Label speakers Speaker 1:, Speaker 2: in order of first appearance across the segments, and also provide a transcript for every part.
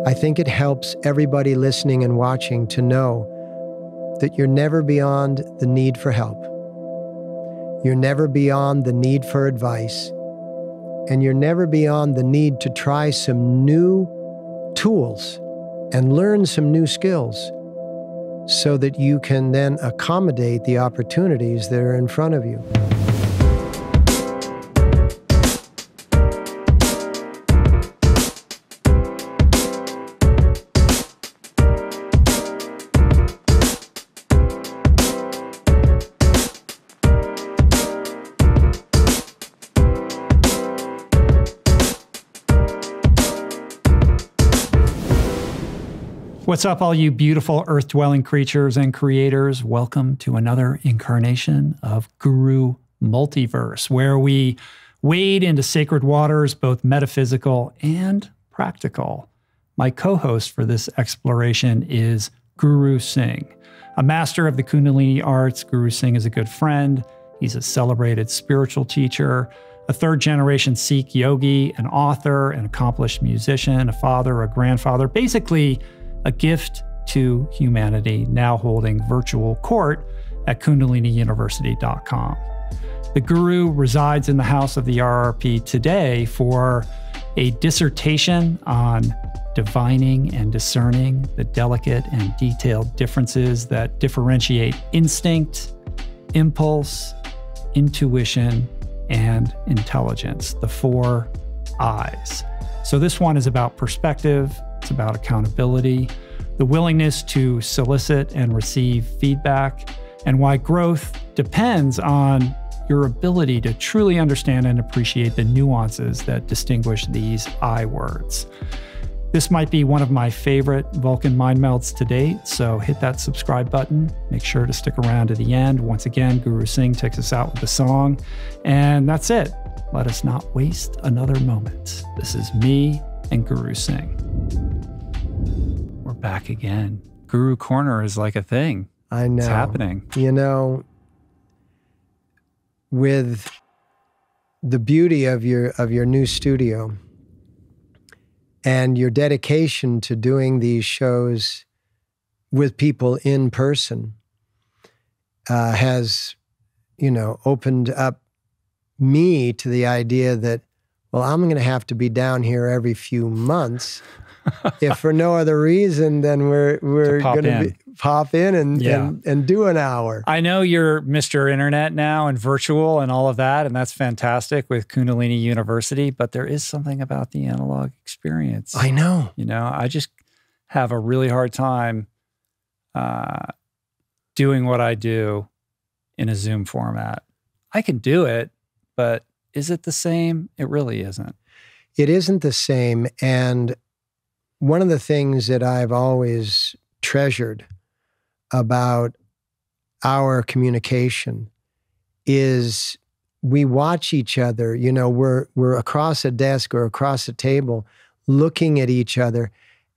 Speaker 1: I think it helps everybody listening and watching to know that you're never beyond the need for help. You're never beyond the need for advice. And you're never beyond the need to try some new tools and learn some new skills so that you can then accommodate the opportunities that are in front of you.
Speaker 2: What's up, all you beautiful earth-dwelling creatures and creators? Welcome to another incarnation of Guru Multiverse, where we wade into sacred waters, both metaphysical and practical. My co-host for this exploration is Guru Singh. A master of the Kundalini arts, Guru Singh is a good friend. He's a celebrated spiritual teacher, a third-generation Sikh yogi, an author, an accomplished musician, a father, a grandfather, basically a gift to humanity, now holding virtual court at kundaliniuniversity.com. The Guru resides in the house of the RRP today for a dissertation on divining and discerning the delicate and detailed differences that differentiate instinct, impulse, intuition, and intelligence, the 4 I's. So this one is about perspective. It's about accountability, the willingness to solicit and receive feedback, and why growth depends on your ability to truly understand and appreciate the nuances that distinguish these I words. This might be one of my favorite Vulcan mind melds to date, so hit that subscribe button. Make sure to stick around to the end. Once again, Guru Singh takes us out with the song, and that's it. Let us not waste another moment. This is me and Guru Singh. We're back again. Guru Corner is like a thing.
Speaker 1: I know.
Speaker 2: It's happening.
Speaker 1: You know, with the beauty of your new studio and your dedication to doing these shows with people in person has, opened up me to the idea that, well, I'm going to have to be down here every few months. If for no other reason, then we're going to pop in and do an hour.
Speaker 2: I know you're Mr. Internet now and virtual and all of that, and that's fantastic with Kundalini University, but there is something about the analog experience.
Speaker 1: I know.
Speaker 2: I just have a really hard time doing what I do in a Zoom format. I can do it, but is it the same? It really isn't.
Speaker 1: It isn't the same. And one of the things that I've always treasured about our communication is we watch each other. We're across a desk or across a table looking at each other.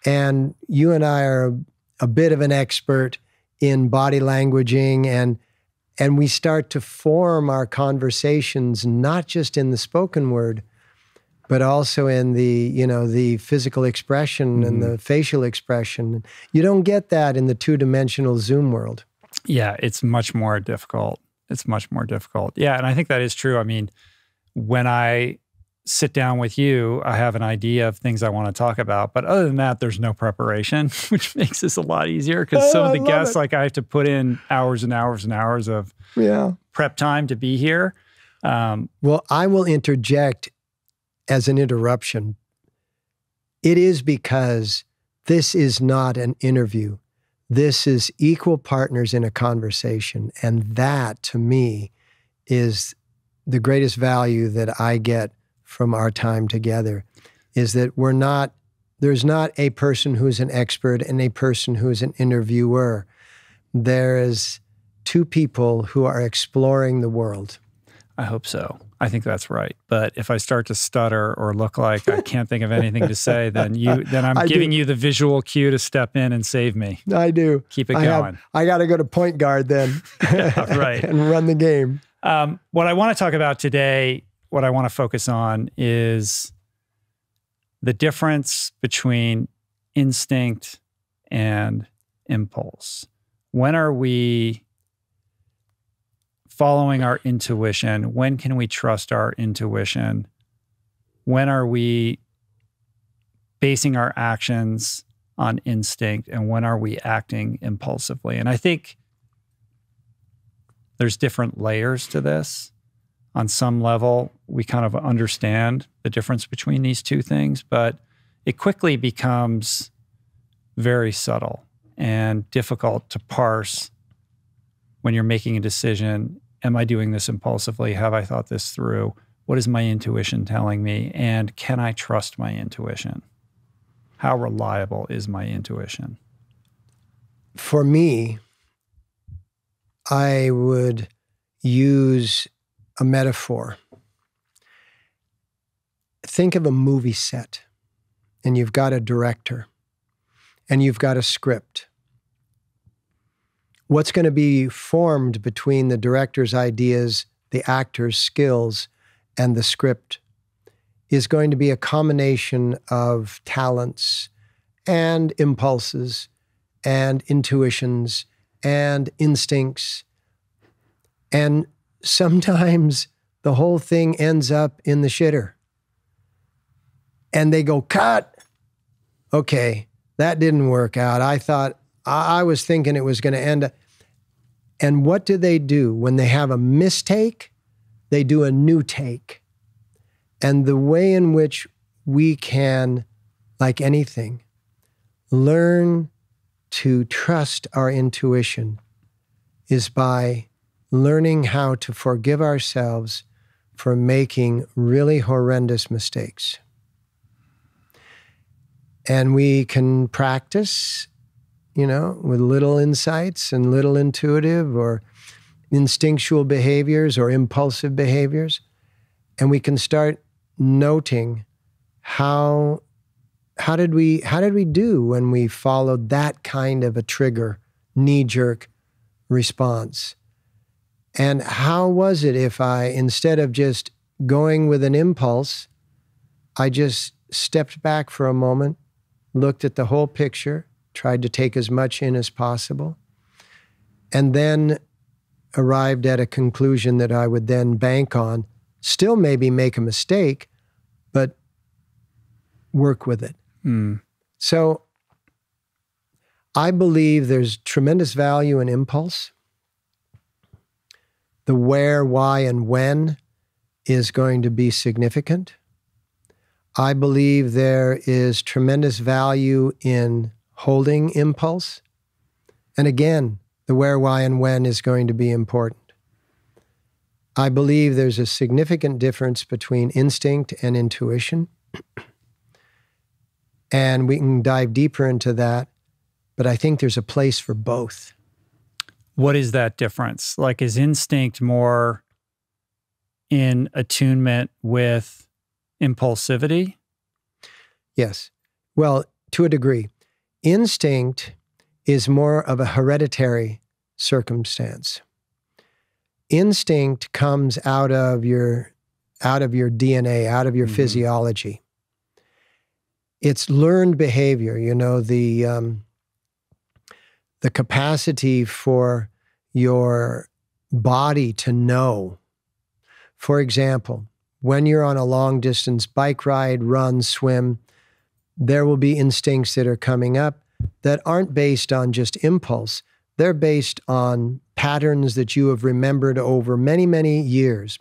Speaker 1: And you and I are a bit of an expert in body languaging, and we start to form our conversations, not just in the spoken word, but also in the physical expression and the facial expression. You don't get that in the two-dimensional Zoom world.
Speaker 2: Yeah, it's much more difficult. It's much more difficult. Yeah, and I think that is true. I mean, when I sit down with you, I have an idea of things I want to talk about. But other than that, there's no preparation, which makes this a lot easier because some of the guests, I have to put in hours and hours and hours of prep time to be here.
Speaker 1: Well, I will interject as an interruption. It is because this is not an interview. This is equal partners in a conversation. And that, to me, is the greatest value that I get from our time together, is that there's not a person who's an expert and a person who's an interviewer. There is 2 people who are exploring the world.
Speaker 2: I hope so. I think that's right. But if I start to stutter or look like I can't think of anything to say, then I'm giving you the visual cue to step in and save me.
Speaker 1: I do.
Speaker 2: Keep it going.
Speaker 1: I got to go to point guard then.
Speaker 2: Yeah, right.
Speaker 1: And run the game.
Speaker 2: What I want to talk about today, what I want to focus on is the difference between instinct and impulse? When are we following our intuition? When can we trust our intuition? When are we basing our actions on instinct? And when are we acting impulsively? And I think there's different layers to this. On some level, we kind of understand the difference between these two things, but it quickly becomes very subtle and difficult to parse when you're making a decision. Am I doing this impulsively? Have I thought this through? What is my intuition telling me? And can I trust my intuition? How reliable is my intuition?
Speaker 1: For me, I would use a metaphor. Think of a movie set, and you've got a director, and you've got a script. What's going to be formed between the director's ideas, the actor's skills, and the script is going to be a combination of talents and impulses and intuitions and instincts. And sometimes the whole thing ends up in the shitter. And they go, cut. Okay, that didn't work out. I was thinking it was going to end up. And what do? When they have a mistake, they do a new take. And the way in which we can, like anything, learn to trust our intuition is by learning how to forgive ourselves for making really horrendous mistakes. And we can practice, with little insights and little intuitive or instinctual behaviors or impulsive behaviors. And we can start noting how did we do when we followed that kind of a trigger, knee-jerk response? And how was it if I, instead of just going with an impulse, I just stepped back for a moment, looked at the whole picture, tried to take as much in as possible, and then arrived at a conclusion that I would then bank on, still maybe make a mistake, but work with it. So I believe there's tremendous value in impulse. The where, why, and when is going to be significant. I believe there is tremendous value in holding impulse. And again, the where, why, and when is going to be important. I believe there's a significant difference between instinct and intuition. And we can dive deeper into that, but I think there's a place for both.
Speaker 2: What is that difference? Like, is instinct more in attunement with impulsivity?
Speaker 1: Yes. Well, to a degree. Instinct is more of a hereditary circumstance. Instinct comes out of your DNA, out of your physiology. It's learned behavior, the capacity for your body to know. For example, when you're on a long distance bike ride, run, swim, there will be instincts that are coming up that aren't based on just impulse. They're based on patterns that you have remembered over many, many years.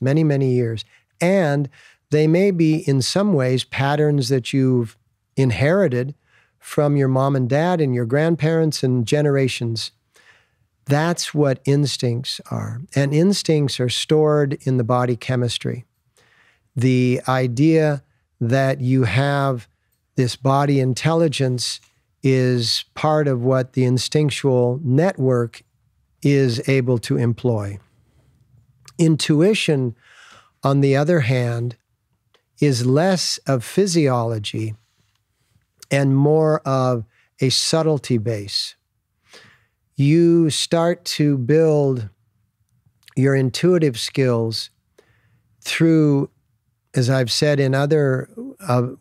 Speaker 1: And they may be, in some ways, patterns that you've inherited from your mom and dad and your grandparents and generations. That's what instincts are. And instincts are stored in the body chemistry. The idea that you have this body intelligence is part of what the instinctual network is able to employ. Intuition, on the other hand, is less of physiology and more of a subtlety base. You start to build your intuitive skills through, as I've said in other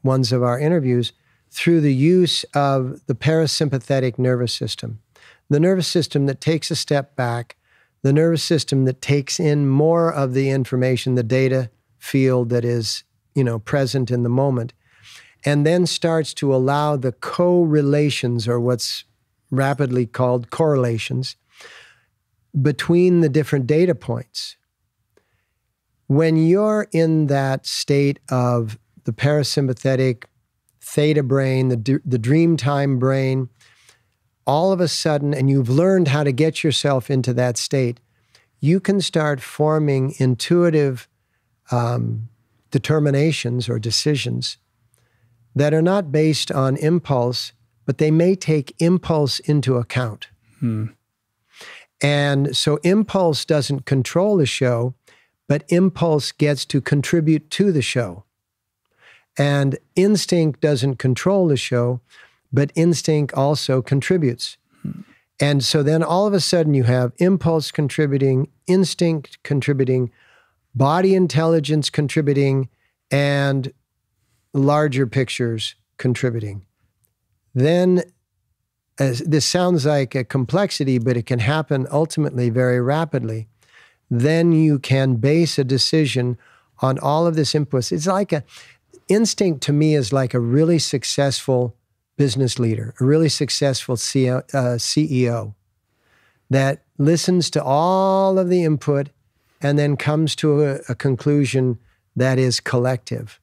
Speaker 1: ones of our interviews, through the use of the parasympathetic nervous system, the nervous system that takes a step back, the nervous system that takes in more of the information, the data field that is, present in the moment, and then starts to allow the correlations, or what's rapidly called correlations, between the different data points. When you're in that state of the parasympathetic theta brain, the dream time brain, all of a sudden, and you've learned how to get yourself into that state, you can start forming intuitive determinations or decisions that are not based on impulse, but they may take impulse into account. And so impulse doesn't control the show, but impulse gets to contribute to the show. And instinct doesn't control the show, but instinct also contributes. And so then all of a sudden you have impulse contributing, instinct contributing, body intelligence contributing, and larger pictures contributing. Then, this sounds like a complexity, but it can happen ultimately very rapidly. Then you can base a decision on all of this input. It's like instinct to me is like a really successful business leader, a really successful CEO that listens to all of the input and then comes to a conclusion that is collective,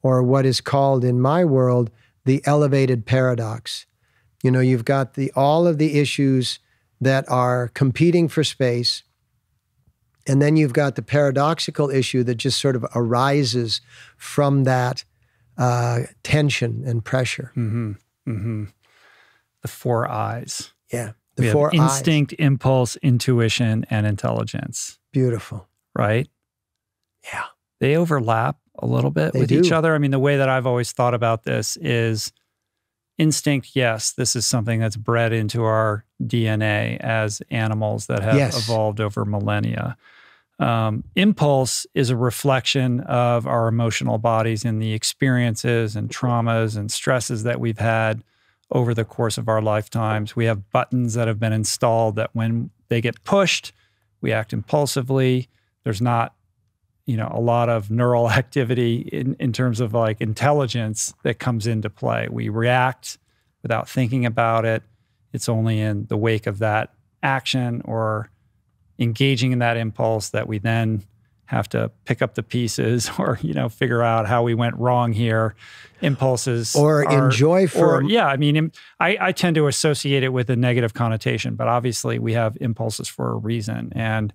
Speaker 1: or what is called in my world the elevated paradox. You've got all of the issues that are competing for space, and then you've got the paradoxical issue that just sort of arises from that tension and pressure.
Speaker 2: The four I's.
Speaker 1: Yeah,
Speaker 2: we have instinct, impulse, intuition, and intelligence.
Speaker 1: Beautiful.
Speaker 2: Right?
Speaker 1: Yeah.
Speaker 2: They overlap a little bit with each other. I mean, the way that I've always thought about this is instinct, yes, this is something that's bred into our DNA as animals that have evolved over millennia. Impulse is a reflection of our emotional bodies and the experiences and traumas and stresses that we've had over the course of our lifetimes. We have buttons that have been installed that when they get pushed, we act impulsively. There's not, a lot of neural activity in terms of like intelligence that comes into play. We react without thinking about it. It's only in the wake of that action or engaging in that impulse that we then have to pick up the pieces or, figure out how we went wrong here. Impulses I tend to associate it with a negative connotation, but obviously we have impulses for a reason. And,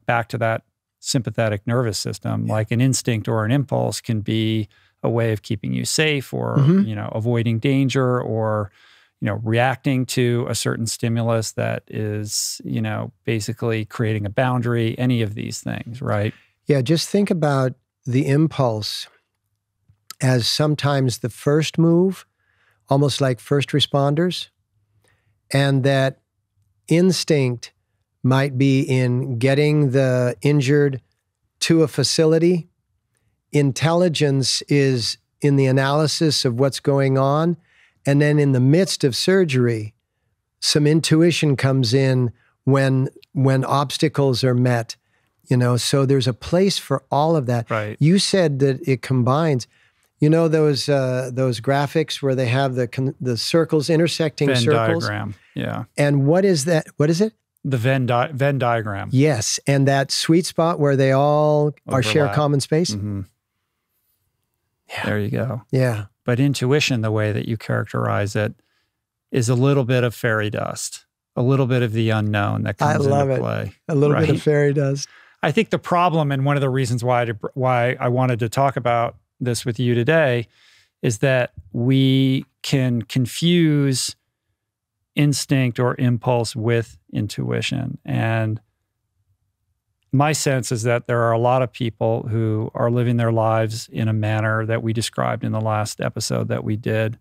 Speaker 2: back to that sympathetic nervous system, like an instinct or an impulse can be a way of keeping you safe or, avoiding danger or, reacting to a certain stimulus that is, basically creating a boundary, any of these things, right?
Speaker 1: Yeah, just think about the impulse as sometimes the first move, almost like first responders, and that instinct might be in getting the injured to a facility. Intelligence is in the analysis of what's going on. And then in the midst of surgery, some intuition comes in when obstacles are met. So there's a place for all of that.
Speaker 2: Right.
Speaker 1: You said that it combines. Those graphics where they have the circles intersecting
Speaker 2: Venn
Speaker 1: circles?
Speaker 2: diagram, yeah.
Speaker 1: And what is that? What is it?
Speaker 2: The Venn diagram.
Speaker 1: Yes, and that sweet spot where they all share common space?
Speaker 2: Mm-hmm.
Speaker 1: Yeah.
Speaker 2: There you go.
Speaker 1: Yeah.
Speaker 2: But intuition, the way that you characterize it, is a little bit of fairy dust, a little bit of the unknown that comes into play.
Speaker 1: A little bit of fairy dust.
Speaker 2: I think the problem, and one of the reasons why I wanted to talk about this with you today, is that we can confuse instinct or impulse with intuition. And my sense is that there are a lot of people who are living their lives in a manner that we described in the last episode that we did,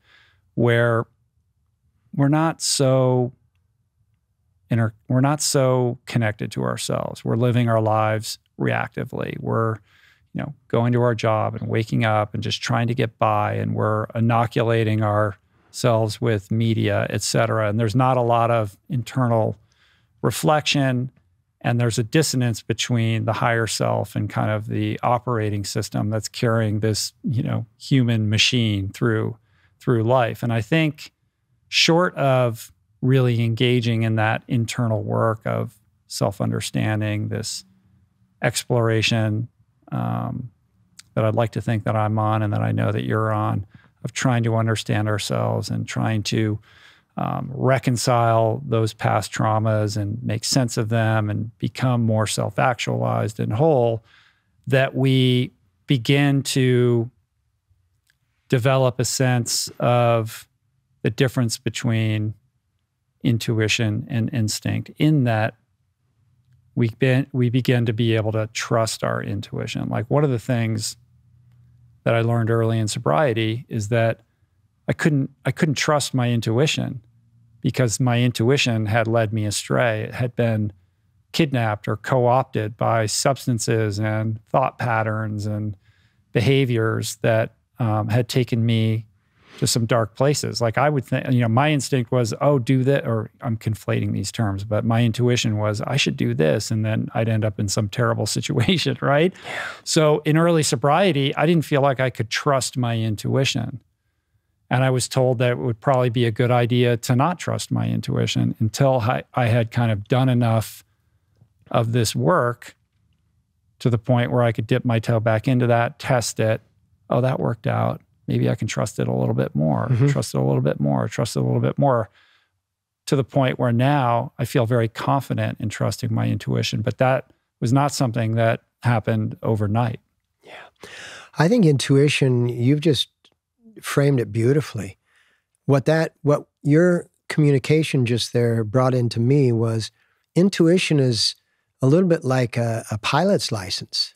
Speaker 2: where we're not so connected to ourselves. We're living our lives reactively. We're, going to our job and waking up and just trying to get by, and we're inoculating ourselves with media, et cetera. And there's not a lot of internal reflection, and there's a dissonance between the higher self and kind of the operating system that's carrying this, human machine through life. And I think short of really engaging in that internal work of self-understanding, this exploration that I'd like to think that I'm on and that I know that you're on, of trying to understand ourselves and trying to reconcile those past traumas and make sense of them and become more self-actualized and whole, that we begin to develop a sense of the difference between intuition and instinct, in that we begin to be able to trust our intuition. Like, one of the things that I learned early in sobriety is that I couldn't trust my intuition, because my intuition had led me astray. It had been kidnapped or co-opted by substances and thought patterns and behaviors that had taken me to some dark places. Like, I would think, my instinct was, oh, do that, or I'm conflating these terms, but my intuition was, I should do this, and then I'd end up in some terrible situation, right? Yeah. So in early sobriety, I didn't feel like I could trust my intuition. And I was told that it would probably be a good idea to not trust my intuition until I had kind of done enough of this work to the point where I could dip my toe back into that, test it. Oh, that worked out. Maybe I can trust it a little bit more, trust it a little bit more, trust it a little bit more, to the point where now I feel very confident in trusting my intuition. But that was not something that happened overnight.
Speaker 1: Yeah. I think intuition, you've just framed it beautifully. What your communication just there brought into me was, intuition is a little bit like a pilot's license.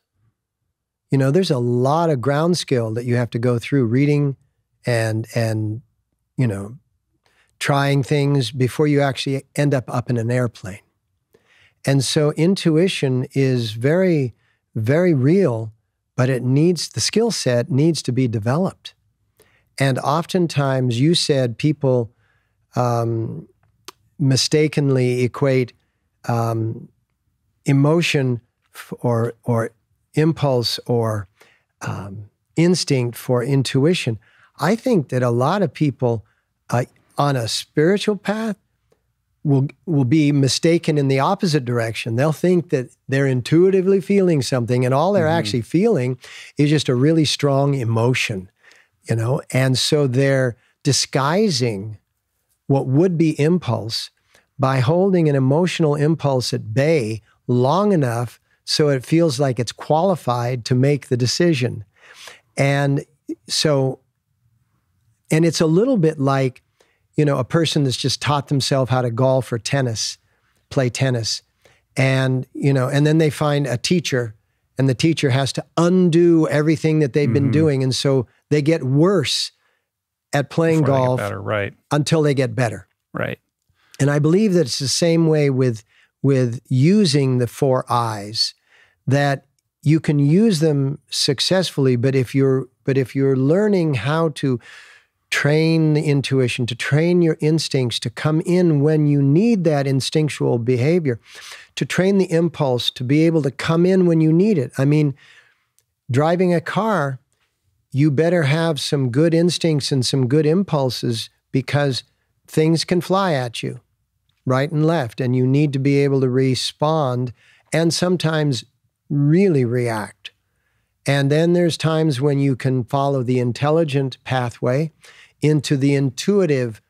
Speaker 1: There's a lot of ground skill that you have to go through, reading and trying things before you actually end up in an airplane. And so intuition is very, very real, but the skill set needs to be developed. And oftentimes, you said people mistakenly equate emotion or impulse or instinct for intuition. I think that a lot of people on a spiritual path will be mistaken in the opposite direction. They'll think that they're intuitively feeling something, and all they're actually feeling is just a really strong emotion, and so they're disguising what would be impulse by holding an emotional impulse at bay long enough so it feels like it's qualified to make the decision. And it's a little bit like, a person that's just taught themselves how to golf or play tennis. And then they find a teacher, and the teacher has to undo everything that they've been doing. And so they get worse at playing golf until they get better.
Speaker 2: Right.
Speaker 1: And I believe that it's the same way with using the four eyes, that you can use them successfully, but if you're learning how to train the intuition, to train your instincts to come in when you need that instinctual behavior, to train the impulse to be able to come in when you need it. I mean, driving a car, you better have some good instincts and some good impulses, because things can fly at you right and left, and you need to be able to respond and sometimes really react. And then there's times when you can follow the intelligent pathway into the intuitive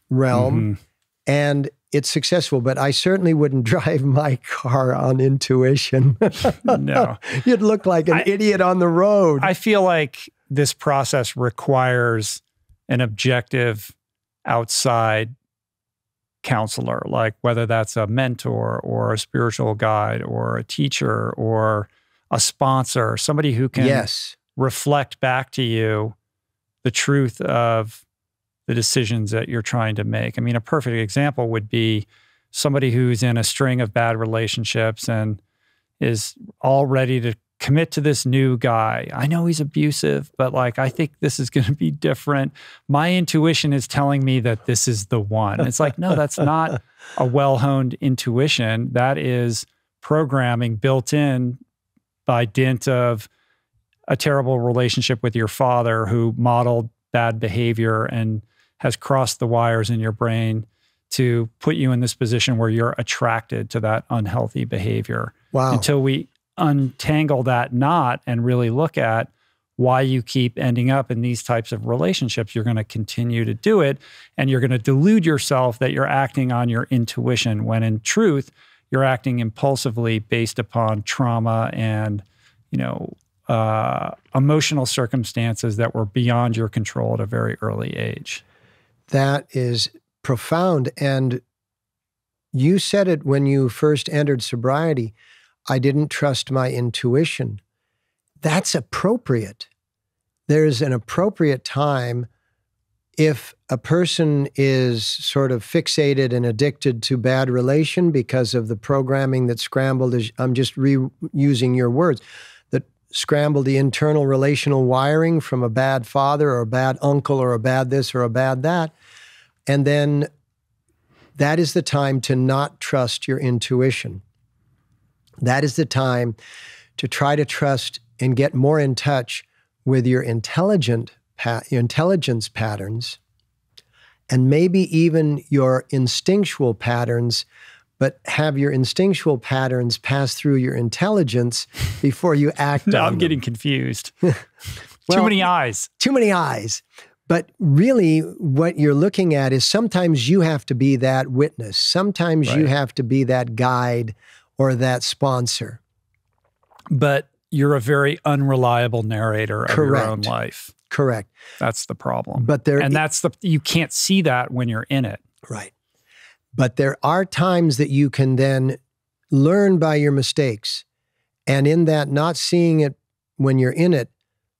Speaker 1: realm, and it's successful. But I certainly wouldn't drive my car on intuition.
Speaker 2: No.
Speaker 1: You'd look like an idiot on the road.
Speaker 2: I feel like this process requires an objective outside counselor, like whether that's a mentor or a spiritual guide or a teacher or a sponsor, somebody who can reflect back to you the truth of the decisions that you're trying to make. I mean, a perfect example would be somebody who's in a string of bad relationships and is all ready to commit to this new guy. I know he's abusive, but like, I think this is going to be different. My intuition is telling me that this is the one. It's like, no, that's not a well-honed intuition. That is programming built in by dint of a terrible relationship with your father who modeled bad behavior and has crossed the wires in your brain to put you in this position where you're attracted to that unhealthy behavior.
Speaker 1: Wow.
Speaker 2: Until we untangle that knot and really look at why you keep ending up in these types of relationships, you're going to continue to do it. And you're going to delude yourself that you're acting on your intuition when in truth, you're acting impulsively based upon trauma and, emotional circumstances that were beyond your control at a very early age.
Speaker 1: That is profound. And you said it when you first entered sobriety. I didn't trust my intuition. That's appropriate. There's an appropriate time if a person is sort of fixated and addicted to bad relation because of the programming that scrambled, I'm just reusing your words, that scrambled the internal relational wiring from a bad father or a bad uncle or a bad this or a bad that. And then that is the time to not trust your intuition. That is the time to try to trust and get more in touch with your intelligence patterns, and maybe even your instinctual patterns, but have your instinctual patterns pass through your intelligence before you act on them.
Speaker 2: I'm getting confused.
Speaker 1: Well,
Speaker 2: too many eyes.
Speaker 1: Too many eyes. But really, what you're looking at is sometimes you have to be that witness. Sometimes you have to be that guide or that sponsor.
Speaker 2: But you're a very unreliable narrator of your own life.
Speaker 1: Correct.
Speaker 2: That's the problem.
Speaker 1: But
Speaker 2: you can't see that when you're in it.
Speaker 1: Right. But there are times that you can then learn by your mistakes. And in that, not seeing it when you're in it,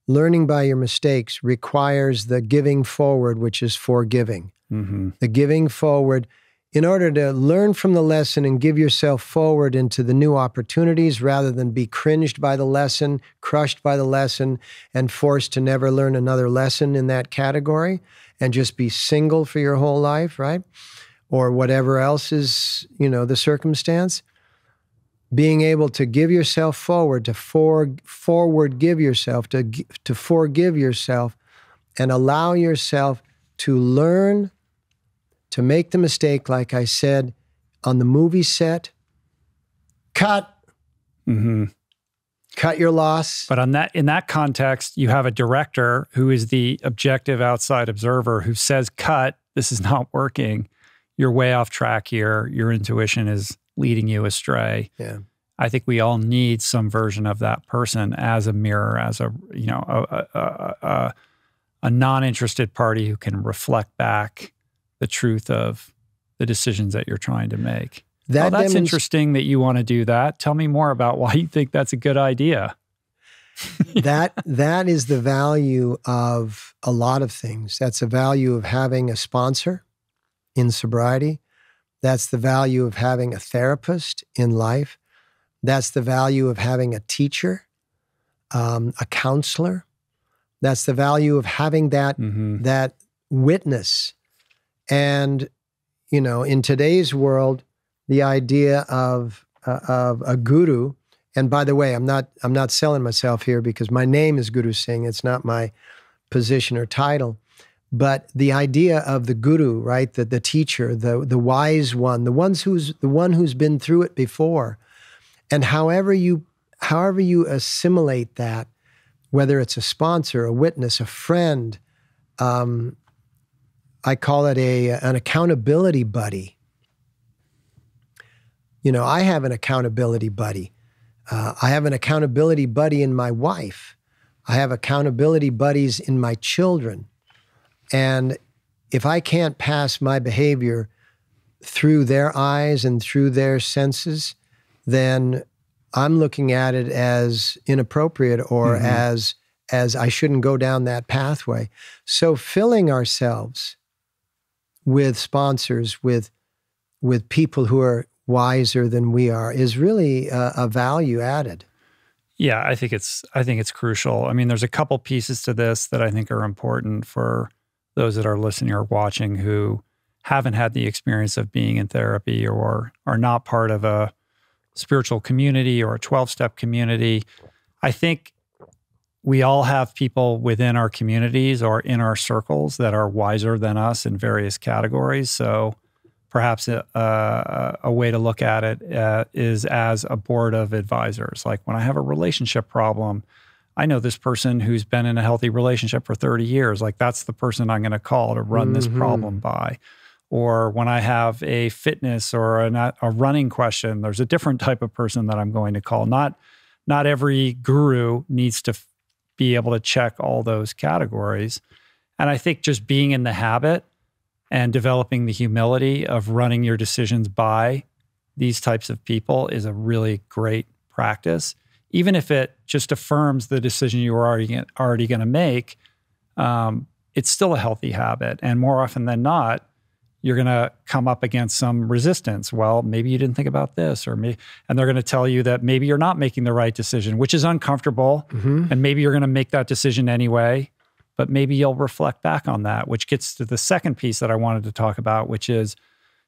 Speaker 1: learning by your mistakes requires the giving forward, which is forgiving. Mm-hmm. The giving forward in order to learn from the lesson and give yourself forward into the new opportunities rather than be cringed by the lesson, crushed by the lesson, and forced to never learn another lesson in that category and just be single for your whole life, right? Or whatever else is, the circumstance. Being able to give yourself forward, to forgive yourself and allow yourself to learn, to make the mistake, like I said, on the movie set, cut. Mm-hmm. Cut your loss.
Speaker 2: But in that context, you have a director who is the objective outside observer who says, cut, this is not working. You're way off track here. Your intuition is leading you astray.
Speaker 1: Yeah. I
Speaker 2: think we all need some version of that person as a mirror, as a non-interested party who can reflect back the truth of the decisions that you're trying to make. That's interesting that you want to do that. Tell me more about why you think that's a good idea.
Speaker 1: That is the value of a lot of things. That's the value of having a sponsor in sobriety. That's the value of having a therapist in life. That's the value of having a teacher, a counselor. That's the value of having that witness. And, in today's world, the idea of a guru, and by the way, I'm not selling myself here because my name is Guru Singh. It's not my position or title. But the idea of the guru, right? The teacher, the wise one, the one who's been through it before. And however you assimilate that, whether it's a sponsor, a witness, a friend, I call it an accountability buddy. I have an accountability buddy. I have an accountability buddy in my wife. I have accountability buddies in my children. And if I can't pass my behavior through their eyes and through their senses, then I'm looking at it as inappropriate or as I shouldn't go down that pathway. So filling ourselves with sponsors, with people who are wiser than we are, is really a value added.
Speaker 2: Yeah, I think it's crucial. I mean, there's a couple pieces to this that I think are important for those that are listening or watching who haven't had the experience of being in therapy or are not part of a spiritual community or a 12-step community. I think we all have people within our communities or in our circles that are wiser than us in various categories. So perhaps a way to look at it is as a board of advisors. Like when I have a relationship problem, I know this person who's been in a healthy relationship for 30 years. Like that's the person I'm going to call to run this problem by. Or when I have a fitness or a running question, there's a different type of person that I'm going to call. Not every guru needs to be able to check all those categories. And I think just being in the habit and developing the humility of running your decisions by these types of people is a really great practice. Even if it just affirms the decision you were already going to make, it's still a healthy habit. And more often than not, you're going to come up against some resistance. Well, maybe you didn't think about this, and they're going to tell you that maybe you're not making the right decision, which is uncomfortable. And maybe you're going to make that decision anyway, but maybe you'll reflect back on that, which gets to the second piece that I wanted to talk about, which is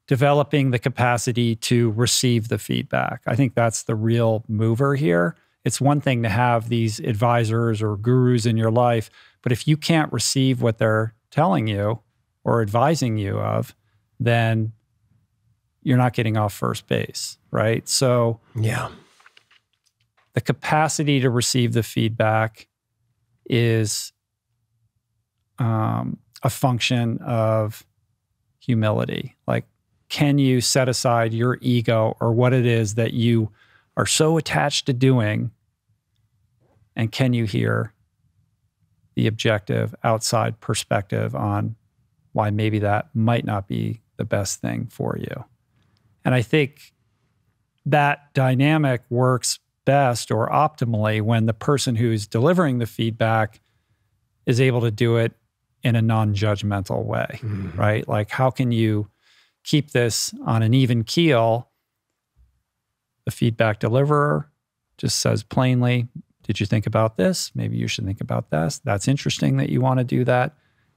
Speaker 2: developing the capacity to receive the feedback. I think that's the real mover here. It's one thing to have these advisors or gurus in your life, but if you can't receive what they're telling you or advising you of, then you're not getting off first base, right? So
Speaker 1: yeah,
Speaker 2: the capacity to receive the feedback is a function of humility. Like, can you set aside your ego or what it is that you are so attached to doing, and can you hear the objective outside perspective on why maybe that might not be the best thing for you? And I think that dynamic works best or optimally when the person who's delivering the feedback is able to do it in a non-judgmental way, right? Like, how can you keep this on an even keel? The feedback deliverer just says plainly, did you think about this? Maybe you should think about this. That's interesting that you want to do that.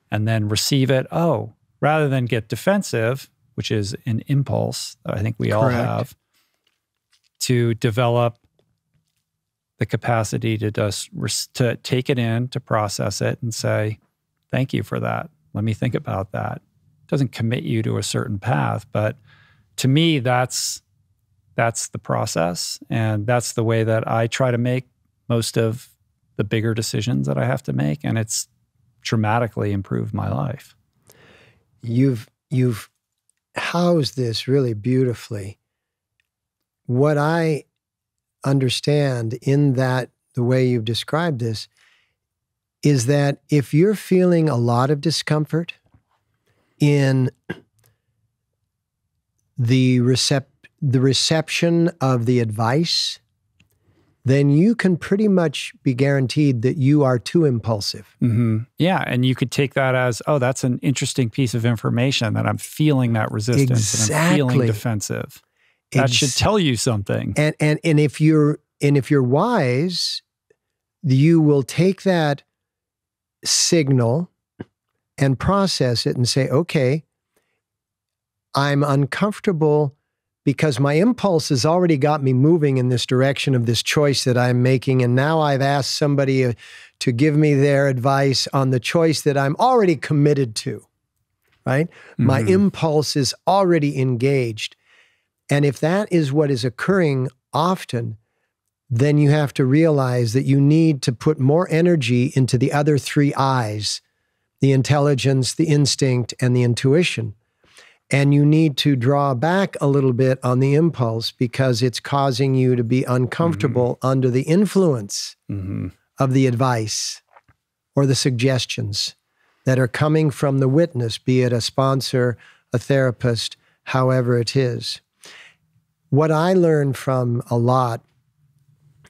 Speaker 2: And then receive it. Oh, rather than get defensive, which is an impulse that I think we all have, to develop the capacity to to take it in, to process it and say, thank you for that. Let me think about that. It doesn't commit you to a certain path, but to me, that's the process. And that's the way that I try to make most of the bigger decisions that I have to make. And it's dramatically improved my life.
Speaker 1: You've housed this really beautifully. What I understand in that, the way you've described this, is that if you're feeling a lot of discomfort in the reception of the advice, then you can pretty much be guaranteed that you are too impulsive.
Speaker 2: Yeah, and you could take that as, oh, that's an interesting piece of information, that I'm feeling that resistance and I'm feeling defensive. That should tell you something.
Speaker 1: And if you're wise, you will take that signal and process it and say, okay, I'm uncomfortable because my impulse has already got me moving in this direction of this choice that I'm making. And now I've asked somebody to give me their advice on the choice that I'm already committed to, right? My impulse is already engaged. And if that is what is occurring often, then you have to realize that you need to put more energy into the other three I's, the intelligence, the instinct, and the intuition. And you need to draw back a little bit on the impulse because it's causing you to be uncomfortable under the influence of the advice or the suggestions that are coming from the witness, be it a sponsor, a therapist, however it is. What I learned from a lot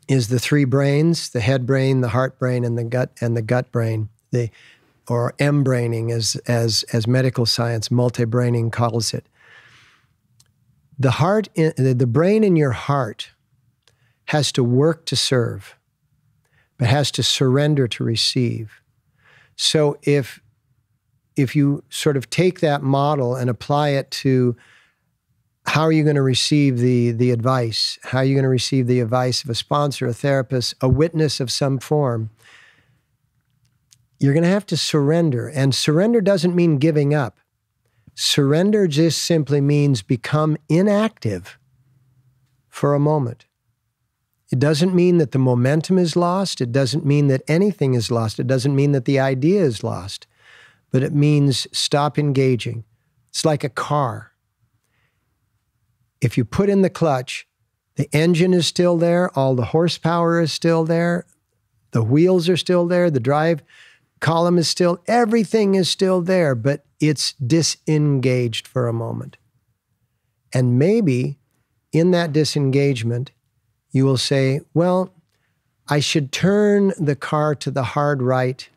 Speaker 1: is the three brains: the head brain, the heart brain, and the gut brain. Or M-braining, as medical science, multi-braining calls it. The brain in your heart has to work to serve. but has to surrender to receive. So if you sort of take that model and apply it to how are you going to receive the advice, how are you going to receive the advice of a sponsor, a therapist, a witness of some form, you're going to have to surrender. And surrender doesn't mean giving up. Surrender just simply means become inactive for a moment. It doesn't mean that the momentum is lost. It doesn't mean that anything is lost. It doesn't mean that the idea is lost. But it means stop engaging. It's like a car. If you put in the clutch, the engine is still there, all the horsepower is still there, the wheels are still there, the drive column is still, everything is still there, but it's disengaged for a moment. And maybe in that disengagement, you will say, well, I should turn the car to the hard right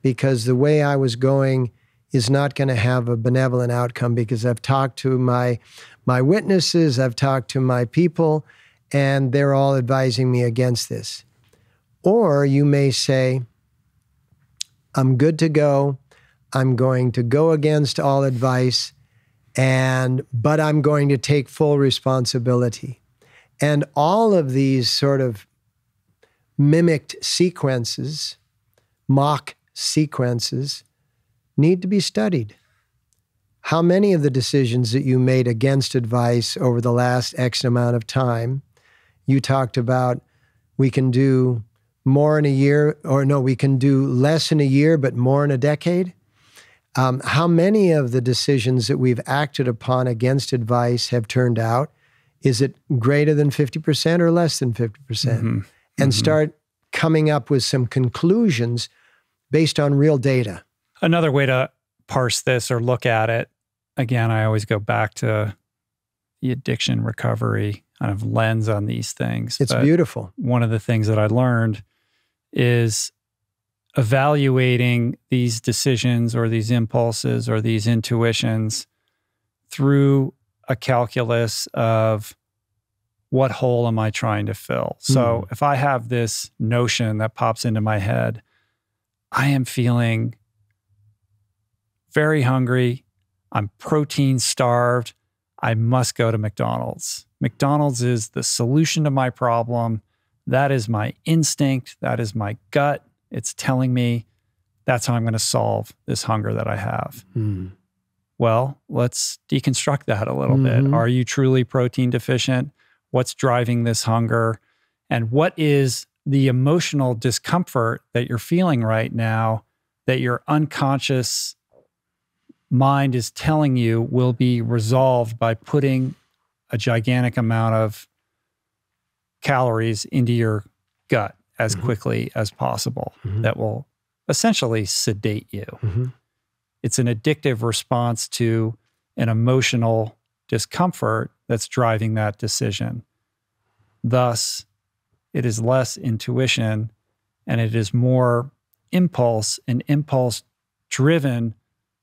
Speaker 1: because the way I was going is not going to have a benevolent outcome because I've talked to my witnesses, I've talked to my people, and they're all advising me against this. Or you may say, I'm good to go. I'm going to go against all advice, but I'm going to take full responsibility. And all of these sort of mimicked sequences, mock sequences, need to be studied. How many of the decisions that you made against advice over the last X amount of time, you talked about we can do more in a year, or no, we can do less in a year, but more in a decade? How many of the decisions that we've acted upon against advice have turned out? Is it greater than 50% or less than 50%? Mm-hmm. And start coming up with some conclusions based on real data.
Speaker 2: Another way to parse this or look at it, again, I always go back to the addiction recovery kind of lens on these things.
Speaker 1: It's beautiful.
Speaker 2: One of the things that I learned is evaluating these decisions or these impulses or these intuitions through a calculus of what hole am I trying to fill? So if I have this notion that pops into my head, I am feeling very hungry, I'm protein starved, I must go to McDonald's. McDonald's is the solution to my problem. That is my instinct. That is my gut. It's telling me that's how I'm going to solve this hunger that I have. Well, let's deconstruct that a little bit. Are you truly protein deficient? What's driving this hunger? And what is the emotional discomfort that you're feeling right now that your unconscious mind is telling you will be resolved by putting a gigantic amount of calories into your gut as quickly as possible that will essentially sedate you. It's an addictive response to an emotional discomfort that's driving that decision. Thus, it is less intuition and it is more impulse, and impulse driven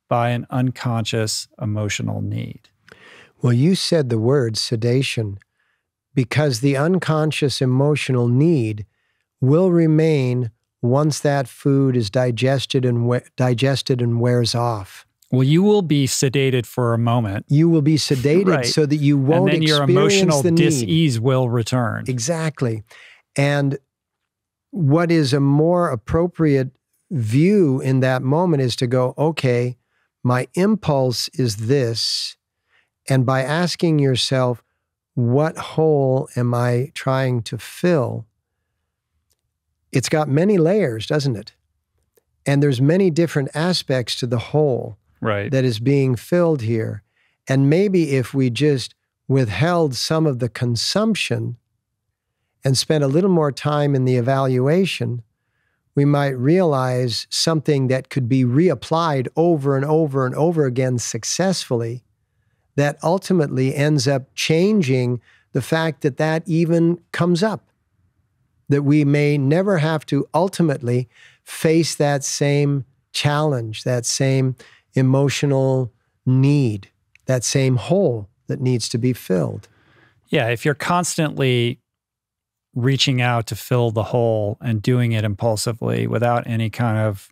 Speaker 2: by an unconscious emotional need.
Speaker 1: Well, you said the word sedation because the unconscious emotional need will remain once that food is digested and wears off.
Speaker 2: Well, you will be sedated for a moment.
Speaker 1: You will be sedated so that you won't experience the need. And then your emotional
Speaker 2: dis-ease will return.
Speaker 1: Exactly. And what is a more appropriate view in that moment is to go, okay, my impulse is this. And by asking yourself, what hole am I trying to fill? It's got many layers, doesn't it? And there's many different aspects to the hole that is being filled here. And maybe if we just withheld some of the consumption and spent a little more time in the evaluation, we might realize something that could be reapplied over and over and over again successfully that ultimately ends up changing the fact that that even comes up. That we may never have to ultimately face that same challenge, that same emotional need, that same hole that needs to be filled.
Speaker 2: Yeah, if you're constantly reaching out to fill the hole and doing it impulsively without any kind of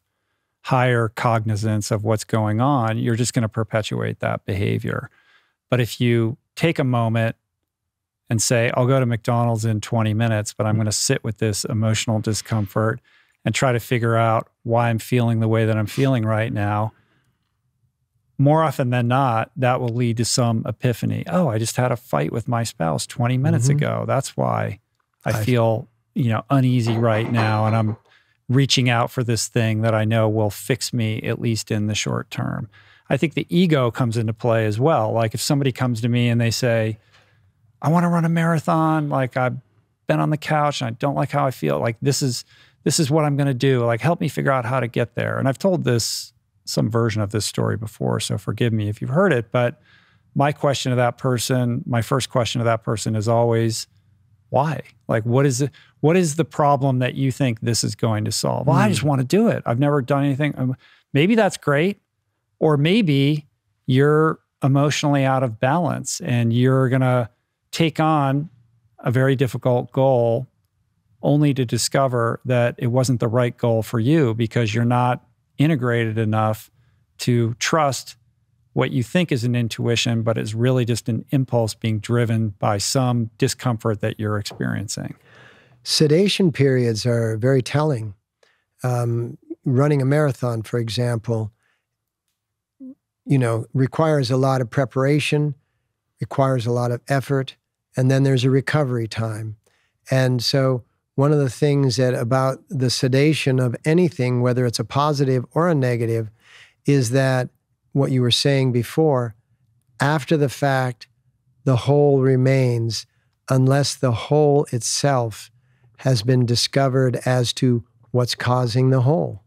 Speaker 2: higher cognizance of what's going on, you're just going to perpetuate that behavior. But if you take a moment and say, I'll go to McDonald's in 20 minutes, but I'm going to sit with this emotional discomfort and try to figure out why I'm feeling the way that I'm feeling right now, more often than not, that will lead to some epiphany. Oh, I just had a fight with my spouse 20 minutes ago. That's why I feel, uneasy right now. And I'm reaching out for this thing that I know will fix me, at least in the short term. I think the ego comes into play as well. Like if somebody comes to me and they say, I want to run a marathon. Like I've been on the couch and I don't like how I feel. Like this is what I'm going to do. Like help me figure out how to get there. And I've told some version of this story before, so forgive me if you've heard it. But my first question to that person is always, why? Like what is the problem that you think this is going to solve? Well, I just want to do it. I've never done anything. Maybe that's great. Or maybe you're emotionally out of balance and you're going to take on a very difficult goal only to discover that it wasn't the right goal for you because you're not integrated enough to trust what you think is an intuition, but is really just an impulse being driven by some discomfort that you're experiencing.
Speaker 1: Sedation periods are very telling. Running a marathon, for example, requires a lot of preparation, requires a lot of effort, and then there's a recovery time. And so one of the things about the sedation of anything, whether it's a positive or a negative, is that what you were saying before, after the fact, the whole remains unless the whole itself has been discovered as to what's causing the whole.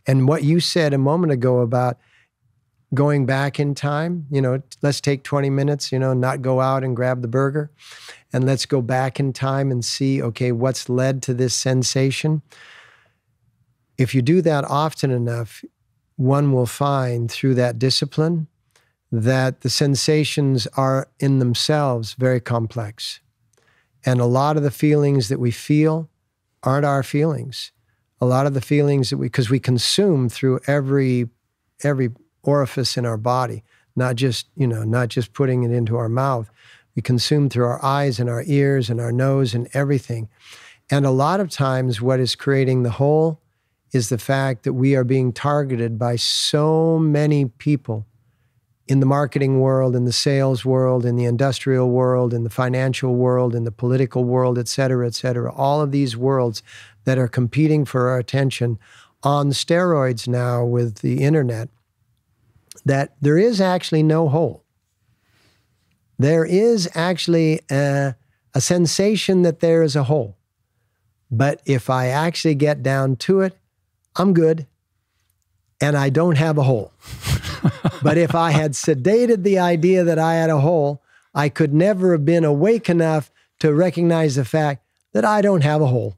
Speaker 1: And what you said a moment ago about going back in time, let's take 20 minutes, not go out and grab the burger, and let's go back in time and see, okay, what's led to this sensation. If you do that often enough, one will find through that discipline that the sensations are in themselves very complex. And a lot of the feelings that we feel aren't our feelings. A lot of the feelings that because we consume through every orifice in our body, not just putting it into our mouth. We consume through our eyes and our ears and our nose and everything. And a lot of times what is creating the whole is the fact that we are being targeted by so many people in the marketing world, in the sales world, in the industrial world, in the financial world, in the political world, et cetera, all of these worlds that are competing for our attention on steroids now with the internet, that there is actually no whole. There is actually a sensation that there is a whole. But if I actually get down to it, I'm good, and I don't have a hole. But if I had sedated the idea that I had a hole, I could never have been awake enough to recognize the fact that I don't have a hole,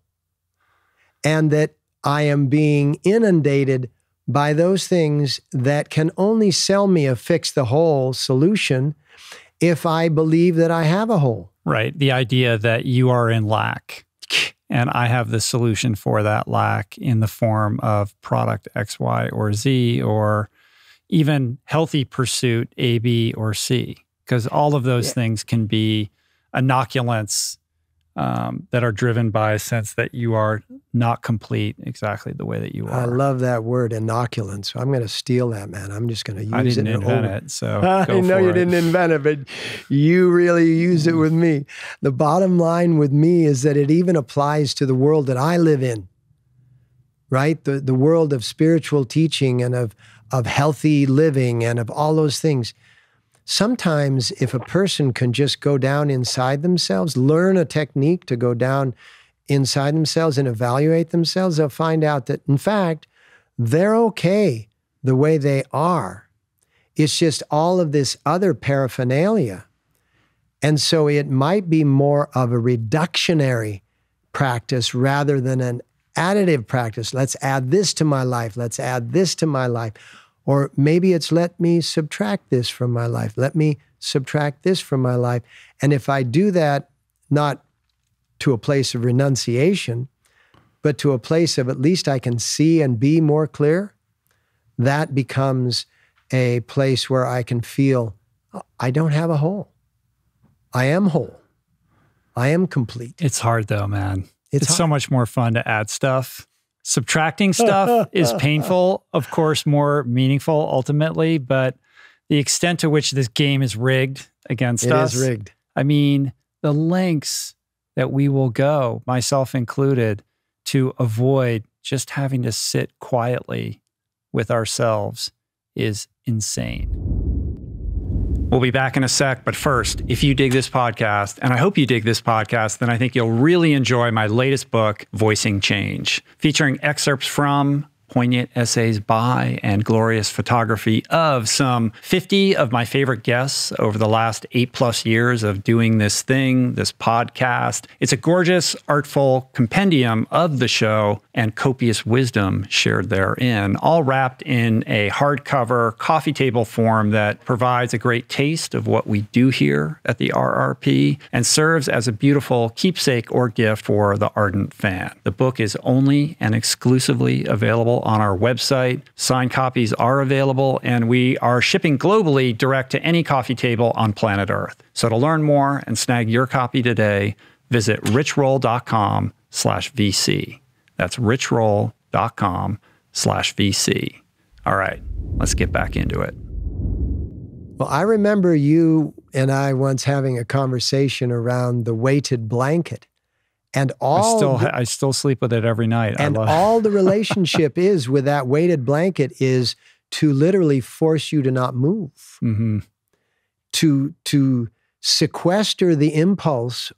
Speaker 1: and that I am being inundated by those things that can only sell me a fix the hole solution if I believe that I have a hole.
Speaker 2: Right. The idea that you are in lack. And I have the solution for that lack in the form of product X, Y, or Z, or even healthy pursuit A, B, or C. Because all of those things can be inoculants that are driven by a sense that you are not complete exactly the way that you are.
Speaker 1: I love that word, inoculant. So I'm going to steal that, man. I'm just going to use it.
Speaker 2: I didn't invent it, so
Speaker 1: I know you didn't invent it, but you really use it with me. The bottom line with me is that it even applies to the world that I live in, right? The world of spiritual teaching and of healthy living and of all those things. Sometimes if a person can just go down inside themselves, learn a technique to go down inside themselves and evaluate themselves, they'll find out that, in fact, they're okay the way they are. It's just all of this other paraphernalia. And so it might be more of a reductionary practice rather than an additive practice. Let's add this to my life. Let's add this to my life. Or maybe it's let me subtract this from my life. Let me subtract this from my life. And if I do that, not to a place of renunciation, but to a place of at least I can see and be more clear, that becomes a place where I can feel I don't have a hole. I am whole. I am complete.
Speaker 2: It's hard though, man. It's so much more fun to add stuff. Subtracting stuff is painful, of course, more meaningful ultimately, but the extent to which this game is rigged against us.
Speaker 1: It is rigged.
Speaker 2: I mean, the lengths that we will go, myself included, to avoid just having to sit quietly with ourselves is insane. We'll be back in a sec, but first, if you dig this podcast, and I hope you dig this podcast, then I think you'll really enjoy my latest book, Voicing Change, featuring excerpts from, poignant essays by, and glorious photography of some 50 of my favorite guests over the last 8+ years of doing this thing, this podcast. It's a gorgeous, artful compendium of the show and copious wisdom shared therein, all wrapped in a hardcover coffee table form that provides a great taste of what we do here at the RRP and serves as a beautiful keepsake or gift for the ardent fan. The book is only and exclusively available on our website. Signed copies are available, and we are shipping globally direct to any coffee table on planet Earth. So to learn more and snag your copy today, visit richroll.com/VC. That's richroll.com/VC. All right, let's get back into it.
Speaker 1: Well, I remember you and I once having a conversation around the weighted blanket. And
Speaker 2: I still sleep with it every night.
Speaker 1: And all the relationship is with that weighted blanket is to literally force you to not move, to sequester the impulse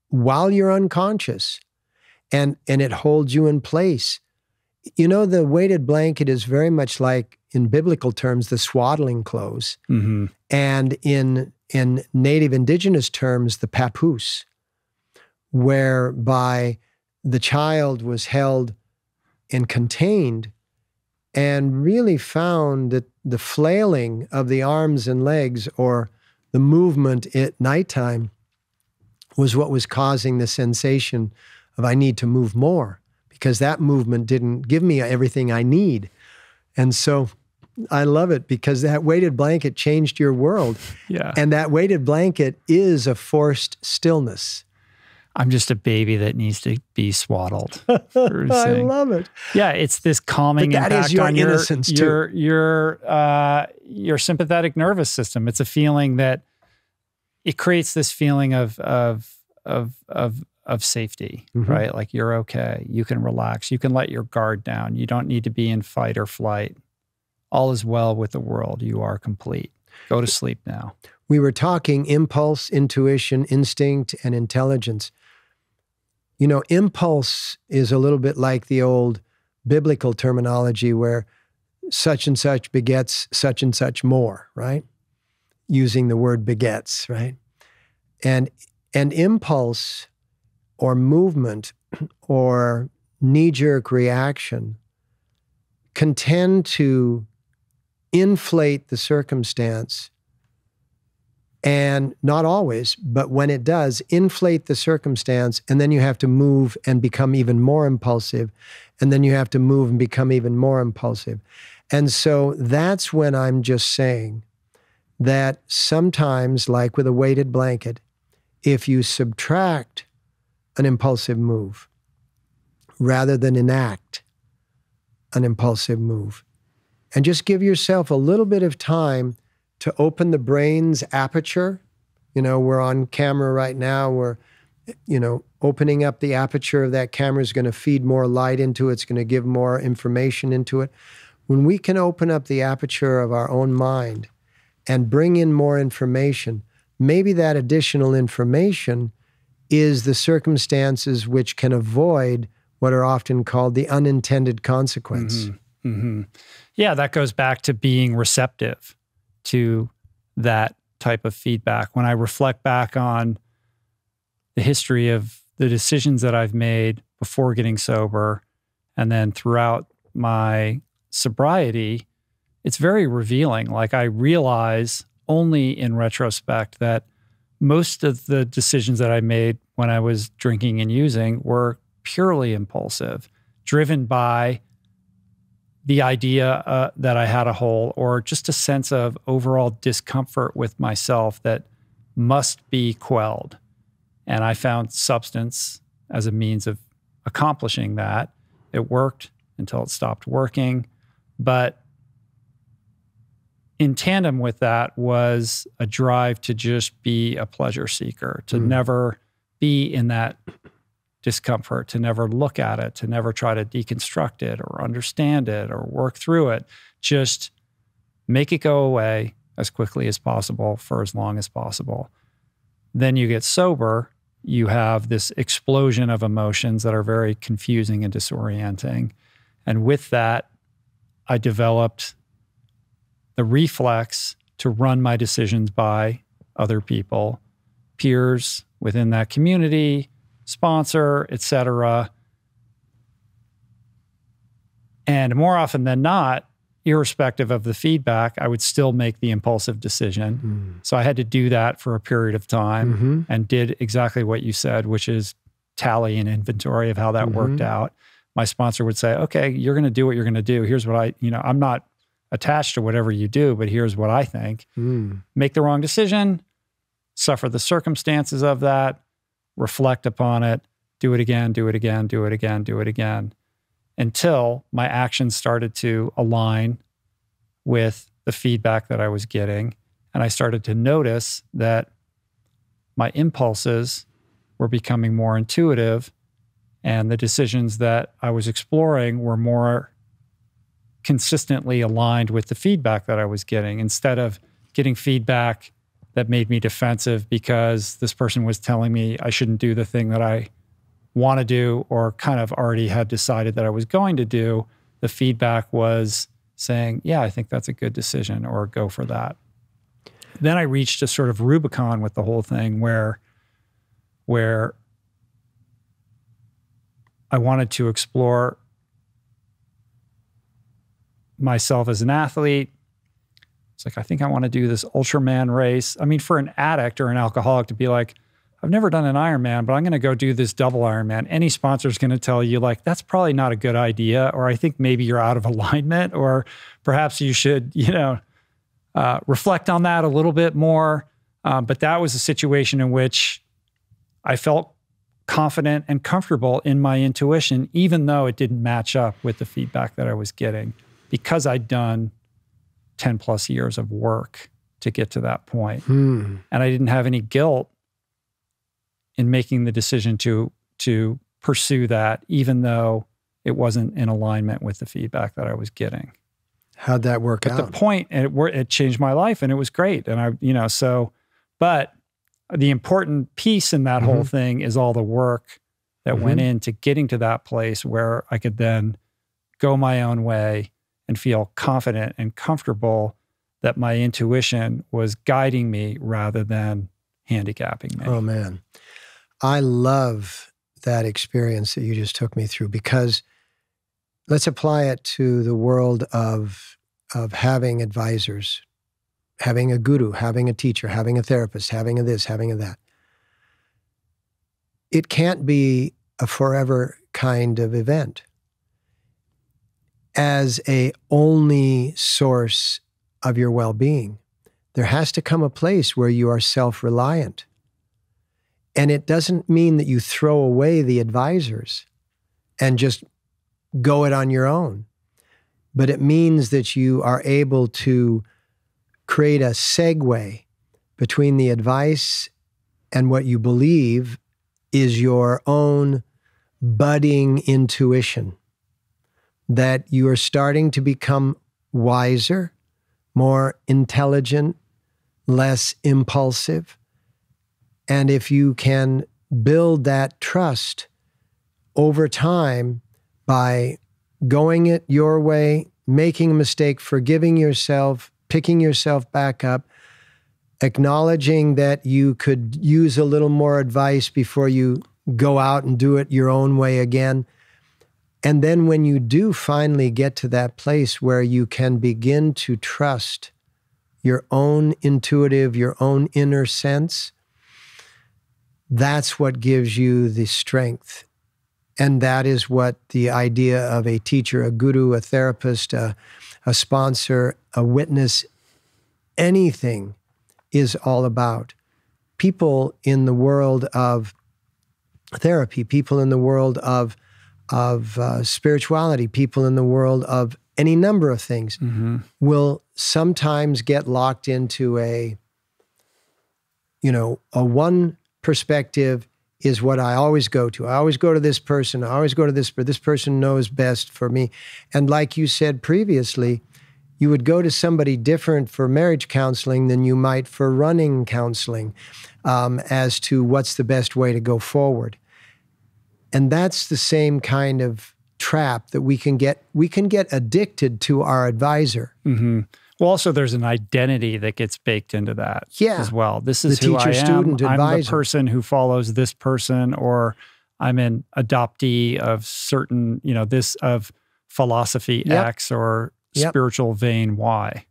Speaker 1: while you're unconscious, and it holds you in place. You know, the weighted blanket is very much like, in biblical terms, the swaddling clothes, and in Native Indigenous terms, the papoose, whereby the child was held and contained and really found that the flailing of the arms and legs or the movement at nighttime was what was causing the sensation of I need to move more, because that movement didn't give me everything I need. And so I love it because that weighted blanket changed your world.
Speaker 2: Yeah.
Speaker 1: And that weighted blanket is a forced stillness.
Speaker 2: I'm just a baby that needs to be swaddled.
Speaker 1: I love it.
Speaker 2: Yeah, it's this calming
Speaker 1: but that
Speaker 2: impact
Speaker 1: is your
Speaker 2: on
Speaker 1: innocence
Speaker 2: your sympathetic nervous system. It's a feeling that it creates this feeling of safety, right? Like you're okay. You can relax. You can let your guard down. You don't need to be in fight or flight. All is well with the world. You are complete. Go to sleep now.
Speaker 1: We were talking impulse, intuition, instinct, and intelligence. You know, impulse is a little bit like the old biblical terminology where such and such begets such and such more, right? Using the word begets, right? And impulse or movement or knee-jerk reaction can tend to inflate the circumstance. And not always, but when it does, inflate the circumstance, and then you have to move and become even more impulsive, and then you have to move and become even more impulsive. And so that's when I'm just saying that sometimes, like with a weighted blanket, if you subtract an impulsive move rather than enact an impulsive move, and just give yourself a little bit of time to open the brain's aperture. You know, we're on camera right now. We're, opening up the aperture of that camera is going to feed more light into it. It's going to give more information into it. When we can open up the aperture of our own mind and bring in more information, maybe that additional information is the circumstances which can avoid what are often called the unintended consequence.
Speaker 2: Yeah, that goes back to being receptive to that type of feedback. When I reflect back on the history of the decisions that I've made before getting sober and then throughout my sobriety, it's very revealing. Like I realize only in retrospect that most of the decisions that I made when I was drinking and using were purely impulsive, driven by the idea that I had a hole, or just a sense of overall discomfort with myself that must be quelled. And I found substance as a means of accomplishing that. It worked until it stopped working. But in tandem with that was a drive to just be a pleasure seeker, to never be in that discomfort, to never look at it, to never try to deconstruct it or understand it or work through it. Just make it go away as quickly as possible for as long as possible. Then you get sober, you have this explosion of emotions that are very confusing and disorienting. And with that, I developed the reflex to run my decisions by other people, peers within that community, sponsor, etc. And more often than not, irrespective of the feedback, I would still make the impulsive decision. So I had to do that for a period of time and did exactly what you said, which is tally an inventory of how that worked out. My sponsor would say, okay, you're going to do what you're going to do. Here's what I'm not attached to whatever you do, but here's what I think. Make the wrong decision, suffer the circumstances of that, reflect upon it, do it again, do it again, do it again, do it again, until my actions started to align with the feedback that I was getting. And I started to notice that my impulses were becoming more intuitive, and the decisions that I was exploring were more consistently aligned with the feedback that I was getting, instead of getting feedback that made me defensive because this person was telling me I shouldn't do the thing that I want to do or kind of already had decided that I was going to do. The feedback was saying, yeah, I think that's a good decision, or go for that. Then I reached a sort of Rubicon with the whole thing where I wanted to explore myself as an athlete. It's like, I think I want to do this Ultraman race. I mean, for an addict or an alcoholic to be like, I've never done an Ironman, but I'm going to go do this double Ironman. Any sponsor is going to tell you, like, that's probably not a good idea, or I think maybe you're out of alignment, or perhaps you should, reflect on that a little bit more. But that was a situation in which I felt confident and comfortable in my intuition, even though it didn't match up with the feedback that I was getting, because I'd done 10 plus years of work to get to that point. And I didn't have any guilt in making the decision to pursue that, even though it wasn't in alignment with the feedback that I was getting.
Speaker 1: How'd that work out?
Speaker 2: At the point, it changed my life, and it was great. And but the important piece in that whole thing is all the work that went into getting to that place where I could then go my own way and feel confident and comfortable that my intuition was guiding me rather than handicapping me.
Speaker 1: Oh, man. I love that experience that you just took me through, because let's apply it to the world of having advisors, having a guru, having a teacher, having a therapist, having a this, having a that. It can't be a forever kind of event as a only source of your well-being. There has to come a place where you are self-reliant. And it doesn't mean that you throw away the advisors and just go it on your own. But it means that you are able to create a segue between the advice and what you believe is your own budding intuition, that you are starting to become wiser, more intelligent, less impulsive. And if you can build that trust over time by going it your way, making a mistake, forgiving yourself, picking yourself back up, acknowledging that you could use a little more advice before you go out and do it your own way again. And then when you do finally get to that place where you can begin to trust your own intuitive, your own inner sense, that's what gives you the strength. And that is what the idea of a teacher, a guru, a therapist, a sponsor, a witness, anything is all about. People in the world of therapy, people in the world of spirituality, people in the world of any number of things will sometimes get locked into a one perspective is what I always go to. I always go to this person. I always go to this, but this person knows best for me. And like you said previously, you would go to somebody different for marriage counseling than you might for running counseling as to what's the best way to go forward. And that's the same kind of trap that we can get addicted to our advisor.
Speaker 2: Mm-hmm. Well, also there's an identity that gets baked into that as well. This is
Speaker 1: the
Speaker 2: who
Speaker 1: teacher,
Speaker 2: I am.
Speaker 1: Student,
Speaker 2: I'm
Speaker 1: advisor.
Speaker 2: the person who follows this person, or I'm an adoptee of certain, this of philosophy X or spiritual vein Y.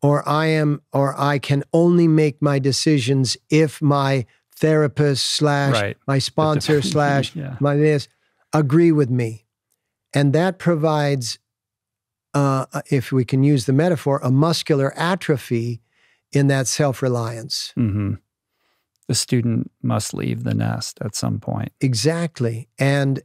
Speaker 1: Or I can only make my decisions if my therapist / my sponsor / my this agree with me. And that provides, if we can use the metaphor, a muscular atrophy in that self-reliance.
Speaker 2: Mm-hmm. The student must leave the nest at some point.
Speaker 1: Exactly. And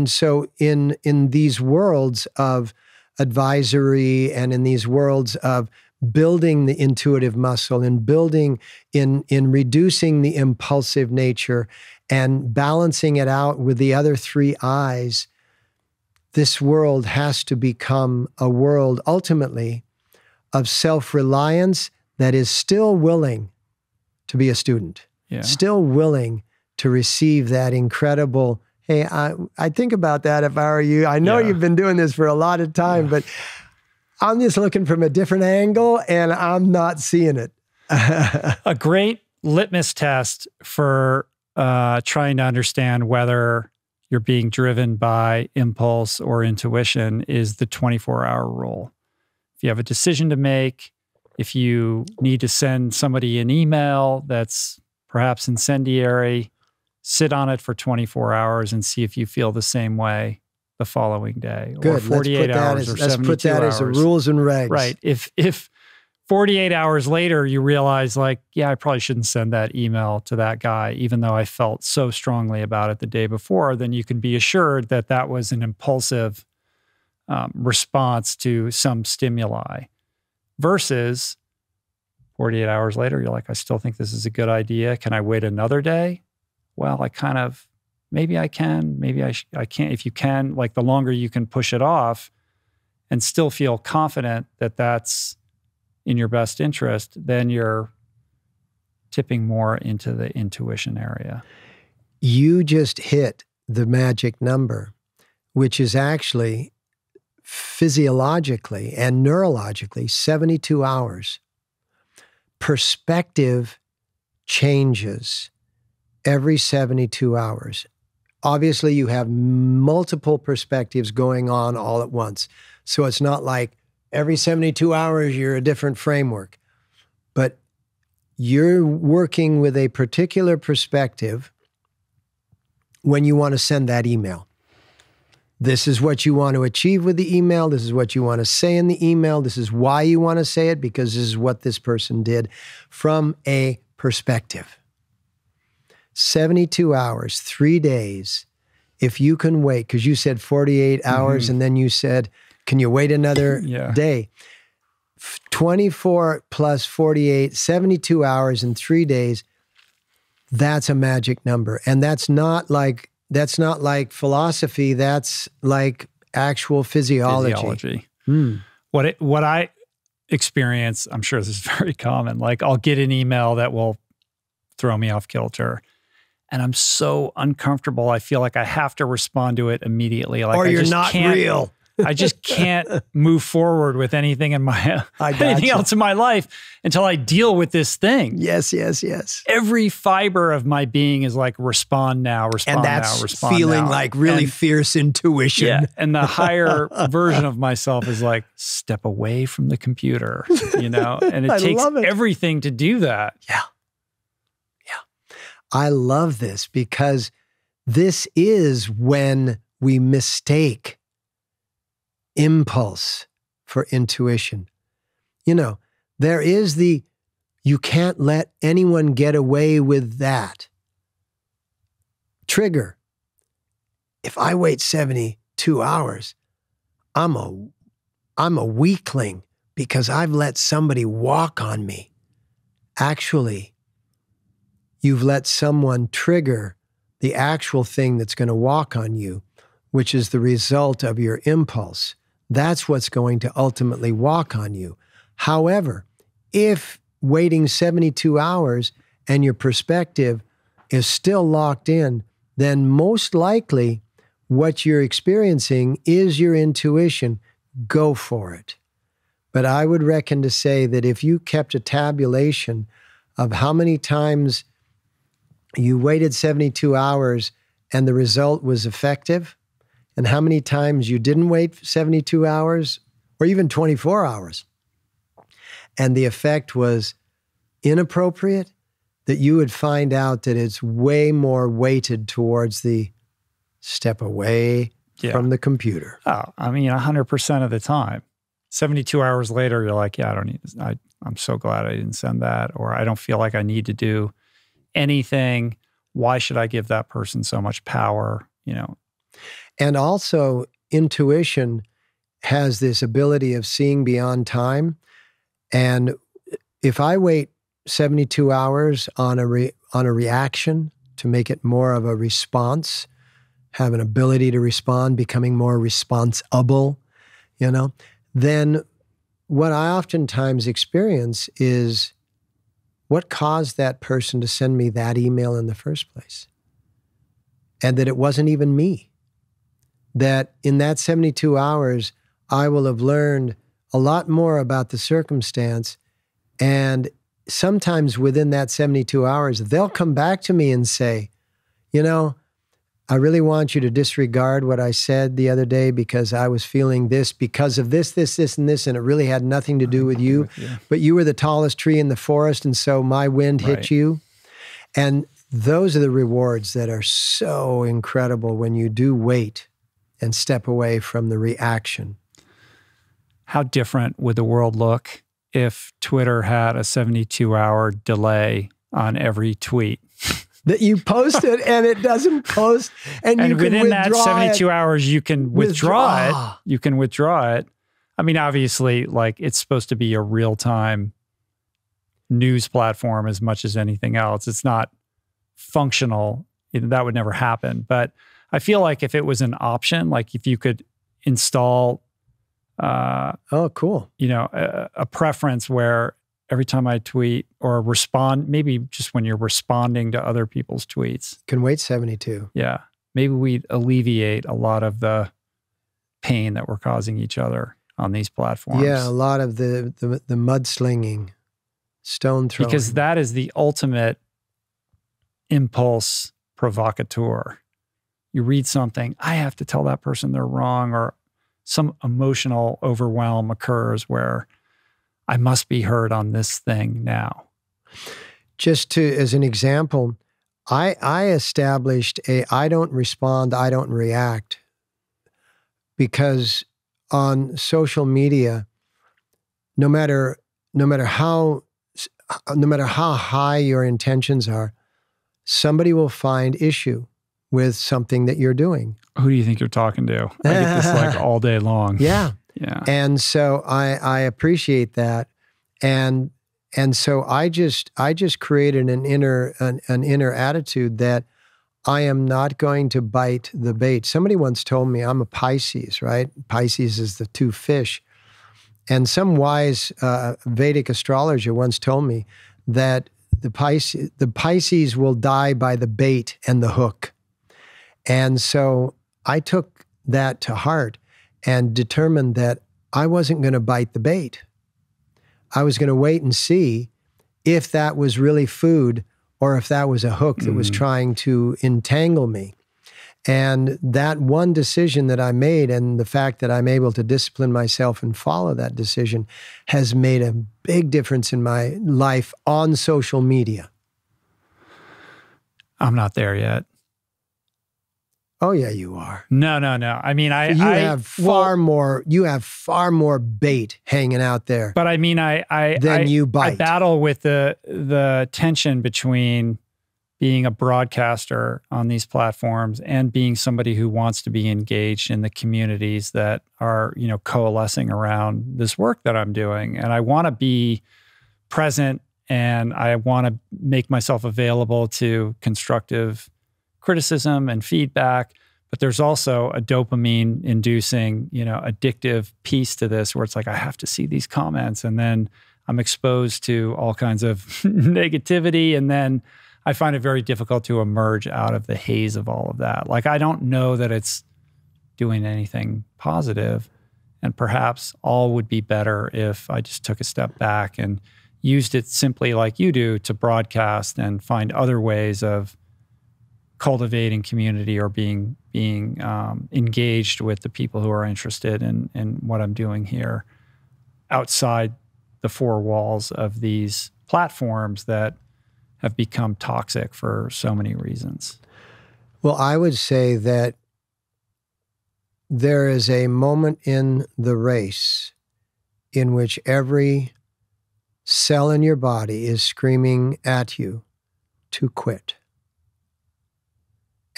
Speaker 1: so in these worlds of advisory and in these worlds of building the intuitive muscle and building in reducing the impulsive nature and balancing it out with the other three eyes, this world has to become a world ultimately of self-reliance that is still willing to be a student, still willing to receive that incredible, hey, I think about that if I were you. I know you've been doing this for a lot of time, but I'm just looking from a different angle and I'm not seeing it.
Speaker 2: A great litmus test for trying to understand whether you're being driven by impulse or intuition is the 24-hour rule. If you have a decision to make, if you need to send somebody an email that's perhaps incendiary, sit on it for 24 hours and see if you feel the same way the following day.
Speaker 1: Good.
Speaker 2: Or 48 hours or 72 hours.
Speaker 1: Let's put that as the rules and regs.
Speaker 2: Right. If 48 hours later you realize I probably shouldn't send that email to that guy, even though I felt so strongly about it the day before, then you can be assured that that was an impulsive response to some stimuli. Versus 48 hours later, you're like, I still think this is a good idea. Can I wait another day? Well, maybe I can, maybe I can't. If you can, the longer you can push it off and still feel confident that that's in your best interest, then you're tipping more into the intuition area.
Speaker 1: You just hit the magic number, which is actually physiologically and neurologically 72 hours. Perspective changes every 72 hours. Obviously, you have multiple perspectives going on all at once. So it's not like every 72 hours you're a different framework. But you're working with a particular perspective when you want to send that email. This is what you want to achieve with the email. This is what you want to say in the email. This is why you want to say it, because this is what this person did from a perspective. 72 hours, 3 days, if you can wait, because you said 48 hours and then you said, can you wait another day? 24 plus 48, 72 hours and 3 days, that's a magic number. And that's not like philosophy, that's like actual physiology.
Speaker 2: What I experience, I'm sure this is very common, I'll get an email that will throw me off kilter. And I'm so uncomfortable. I feel like I have to respond to it immediately.
Speaker 1: Or you're not real.
Speaker 2: I just can't move forward with anything in anything else in my life until I deal with this thing.
Speaker 1: Yes.
Speaker 2: Every fiber of my being is like, respond now, respond now, respond now.
Speaker 1: And that's feeling like really fierce intuition.
Speaker 2: Yeah, and the higher version of myself is like, step away from the computer, And it takes everything to do that.
Speaker 1: Yeah. I love this because this is when we mistake impulse for intuition. You know, there is you can't let anyone get away with that trigger. If I wait 72 hours, I'm a weakling because I've let somebody walk on me. Actually, you've let someone trigger the actual thing that's going to walk on you, which is the result of your impulse. That's what's going to ultimately walk on you. However, if waiting 72 hours and your perspective is still locked in, then most likely what you're experiencing is your intuition. Go for it. But I would reckon to say that if you kept a tabulation of how many times you waited 72 hours and the result was effective, and how many times you didn't wait 72 hours or even 24 hours, and the effect was inappropriate, that you would find out that it's way more weighted towards the step away from the computer.
Speaker 2: Oh, I mean, 100% of the time. 72 hours later, you're like, yeah, I don't need this. I'm so glad I didn't send that, or I don't feel like I need to do anything. Why should I give that person so much power? You know.
Speaker 1: And also, intuition has this ability of seeing beyond time. And if I wait 72 hours on a reaction to make it more of a response, have an ability to respond, becoming more responsible, you know, then what I oftentimes experience is what caused that person to send me that email in the first place? And that it wasn't even me. That in that 72 hours, I will have learned a lot more about the circumstance. And sometimes within that 72 hours, they'll come back to me and say, you know, I really want you to disregard what I said the other day because I was feeling this because of this, and this, and it really had nothing to do with you. But you were the tallest tree in the forest, and so my wind hit you. And those are the rewards that are so incredible when you do wait and step away from the reaction.
Speaker 2: How different would the world look if Twitter had a 72-hour delay on every tweet?
Speaker 1: That you post it and it doesn't post, and you can
Speaker 2: within
Speaker 1: withdraw
Speaker 2: that 72
Speaker 1: it.
Speaker 2: hours, you can withdraw it. You can withdraw it. I mean, obviously, like it's supposed to be a real-time news platform as much as anything else. It's not functional. That would never happen. But I feel like if it was an option, like if you could install,
Speaker 1: cool,
Speaker 2: you know, a preference where every time I tweet or respond, maybe just when you're responding to other people's tweets.
Speaker 1: Can wait 72.
Speaker 2: Yeah. Maybe we'd alleviate a lot of the pain that we're causing each other on these platforms.
Speaker 1: Yeah, a lot of the mudslinging, stone throwing.
Speaker 2: Because that is the ultimate impulse provocateur. You read something, I have to tell that person they're wrong, or some emotional overwhelm occurs where I must be heard on this thing now.
Speaker 1: Just as an example, I established I don't respond, I don't react, because on social media, no matter how high your intentions are, somebody will find issue with something that you're doing.
Speaker 2: Who do you think you're talking to? I get this like all day long.
Speaker 1: Yeah.
Speaker 2: Yeah.
Speaker 1: And so I appreciate that. And so I just created an inner attitude that I am not going to bite the bait. Somebody once told me I'm a Pisces, right? Pisces is the two fish. And some wise Vedic astrologer once told me that the Pisces will die by the bait and the hook. And so I took that to heart and determined that I wasn't going to bite the bait. I was going to wait and see if that was really food or if that was a hook that was trying to entangle me. And that one decision that I made, and the fact that I'm able to discipline myself and follow that decision, has made a big difference in my life on social media.
Speaker 2: I'm not there yet.
Speaker 1: Oh yeah, you are.
Speaker 2: No. I mean,
Speaker 1: You have far more bait hanging out there.
Speaker 2: But I mean,
Speaker 1: you bite.
Speaker 2: I battle with the tension between being a broadcaster on these platforms and being somebody who wants to be engaged in the communities that are, coalescing around this work that I'm doing. And I want to be present, and I want to make myself available to constructive criticism and feedback. But there's also a dopamine inducing, addictive piece to this where it's like, I have to see these comments, and then I'm exposed to all kinds of negativity. And then I find it very difficult to emerge out of the haze of all of that. Like, I don't know that it's doing anything positive. And perhaps all would be better if I just took a step back and used it simply like you do to broadcast and find other ways of cultivating community or being engaged with the people who are interested in what I'm doing here outside the four walls of these platforms that have become toxic for so many reasons.
Speaker 1: Well, I would say that there is a moment in the race in which every cell in your body is screaming at you to quit.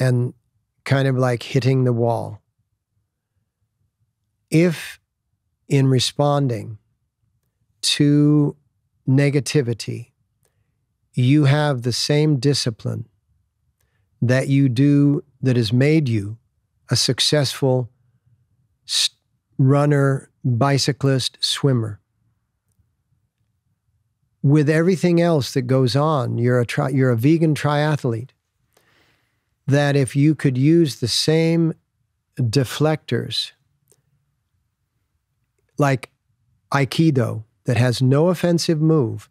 Speaker 1: And kind of like hitting the wall. If in responding to negativity, you have the same discipline that you do that has made you a successful runner, bicyclist, swimmer. With everything else that goes on, you're a vegan triathlete. That if you could use the same deflectors, like Aikido, that has no offensive move,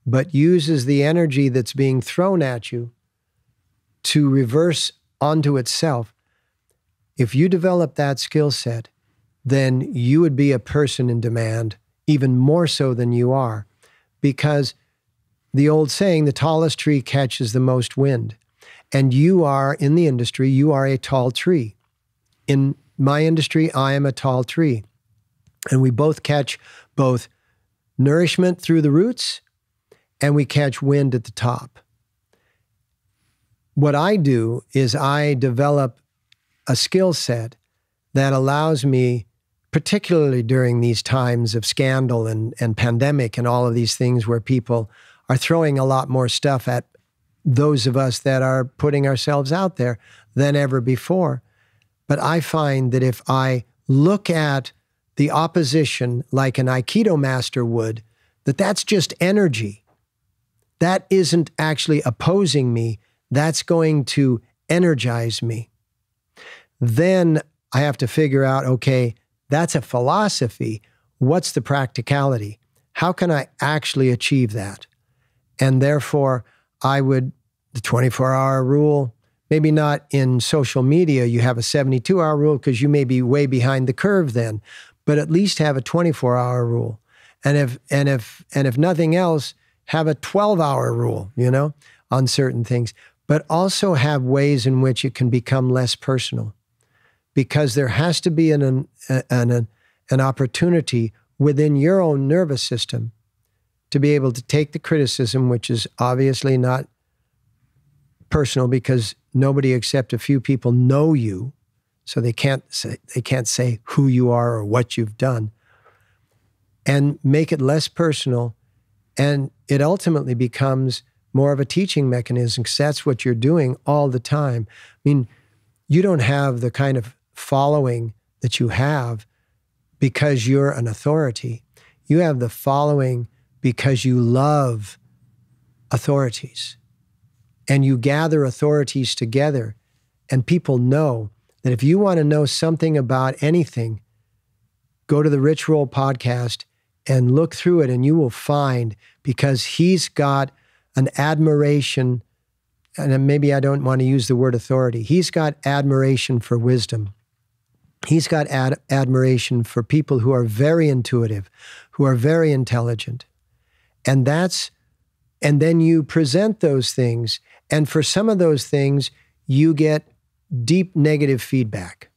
Speaker 1: but uses the energy that's being thrown at you to reverse onto itself, if you develop that skill set, then you would be a person in demand, even more so than you are. Because the old saying, the tallest tree catches the most wind. And you are, in the industry, you are a tall tree. In my industry, I am a tall tree. And we both catch both nourishment through the roots and we catch wind at the top. What I do is I develop a skill set that allows me, particularly during these times of scandal and pandemic and all of these things where people are throwing a lot more stuff at those of us that are putting ourselves out there than ever before. But I find that if I look at the opposition like an Aikido master would, that's just energy. That isn't actually opposing me. That's going to energize me. Then I have to figure out, okay, that's a philosophy. What's the practicality? How can I actually achieve that? And therefore, the 24-hour rule, maybe not in social media, you have a 72-hour rule because you may be way behind the curve then, but at least have a 24-hour rule. And if nothing else, have a 12-hour rule, on certain things, but also have ways in which it can become less personal, because there has to be an opportunity within your own nervous system to be able to take the criticism, which is obviously not personal because nobody except a few people know you, so they can't say who you are or what you've done, and make it less personal, and it ultimately becomes more of a teaching mechanism because that's what you're doing all the time. I mean, you don't have the kind of following that you have because you're an authority. You have the following because you love authorities. And you gather authorities together, and people know that if you want to know something about anything, go to the Rich Roll podcast and look through it, and you will find, because he's got an admiration, and maybe I don't want to use the word authority, he's got admiration for wisdom. He's got admiration for people who are very intuitive, who are very intelligent. And that's And then you present those things. And for some of those things, you get deep negative feedback.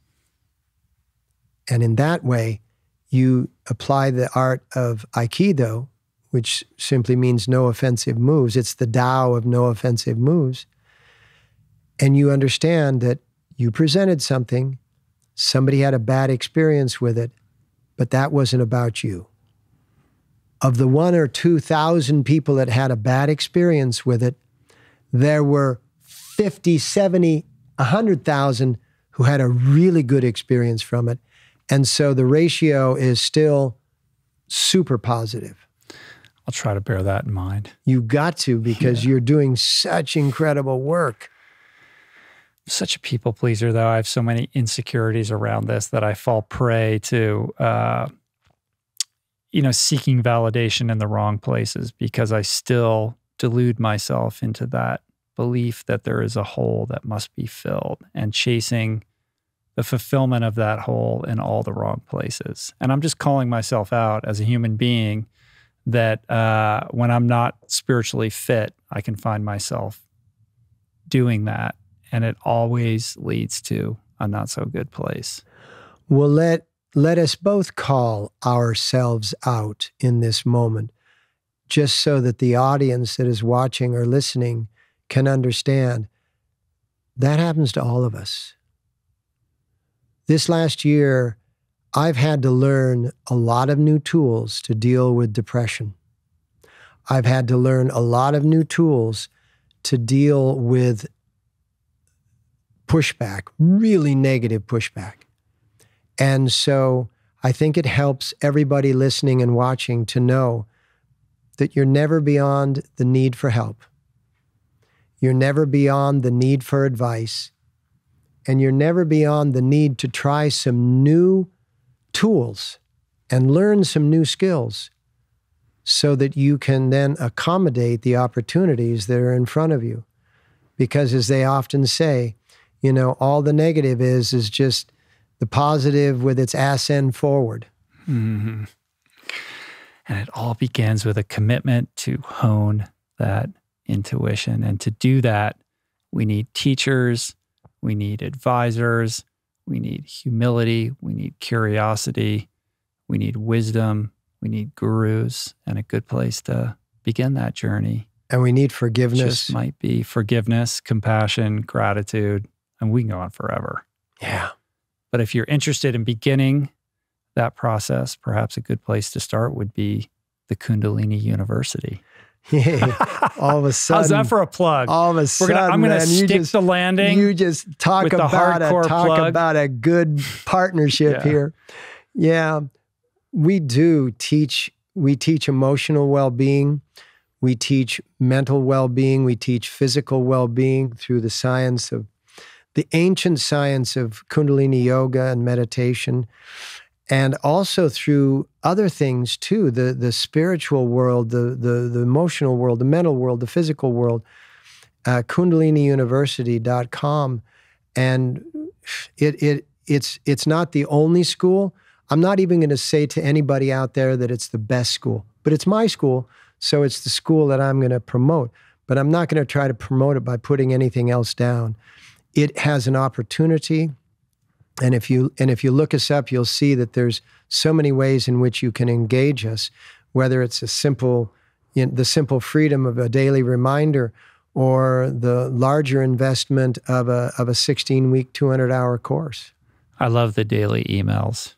Speaker 1: And in that way, you apply the art of Aikido, which simply means no offensive moves. It's the Tao of no offensive moves. And you understand that you presented something, somebody had a bad experience with it, but that wasn't about you. Of the 1,000 or 2,000 people that had a bad experience with it, there were 50, 70, 100,000 who had a really good experience from it. And so the ratio is still super positive.
Speaker 2: I'll try to bear that in mind.
Speaker 1: You got to, because you're doing such incredible work.
Speaker 2: Such a people pleaser, though. I have so many insecurities around this that I fall prey to, seeking validation in the wrong places, because I still delude myself into that belief that there is a hole that must be filled, and chasing the fulfillment of that hole in all the wrong places. And I'm just calling myself out as a human being that when I'm not spiritually fit, I can find myself doing that. And it always leads to a not so good place.
Speaker 1: Well, let us both call ourselves out in this moment, just so that the audience that is watching or listening can understand that happens to all of us. This last year, I've had to learn a lot of new tools to deal with depression. I've had to learn a lot of new tools to deal with pushback, really negative pushback. And so I think it helps everybody listening and watching to know that you're never beyond the need for help. You're never beyond the need for advice. And you're never beyond the need to try some new tools and learn some new skills so that you can then accommodate the opportunities that are in front of you. Because as they often say, all the negative is just the positive with its ass end forward.
Speaker 2: Mm-hmm. And it all begins with a commitment to hone that intuition. And to do that, we need teachers, we need advisors, we need humility, we need curiosity, we need wisdom, we need gurus, and a good place to begin that journey.
Speaker 1: And we need forgiveness.
Speaker 2: Just might be forgiveness, compassion, gratitude, and we can go on forever.
Speaker 1: Yeah.
Speaker 2: But if you're interested in beginning that process, perhaps a good place to start would be the Kundalini University.
Speaker 1: Yeah. All of a sudden.
Speaker 2: How's that for a plug?
Speaker 1: All of a sudden,
Speaker 2: I'm going to stick the landing.
Speaker 1: You just talk about a good partnership here. Yeah. We do teach. We teach emotional well-being. We teach mental well-being. We teach physical well-being through the ancient science of Kundalini yoga and meditation, and also through other things too, the spiritual world, the emotional world, the mental world, the physical world, kundaliniuniversity.com. And it's not the only school. I'm not even going to say to anybody out there that it's the best school, but it's my school, so it's the school that I'm going to promote. But I'm not going to try to promote it by putting anything else down. It has an opportunity. And if you look us up, you'll see that there's so many ways in which you can engage us, whether it's the simple freedom of a daily reminder, or the larger investment of a 16-week, 200-hour course.
Speaker 2: I love the daily emails.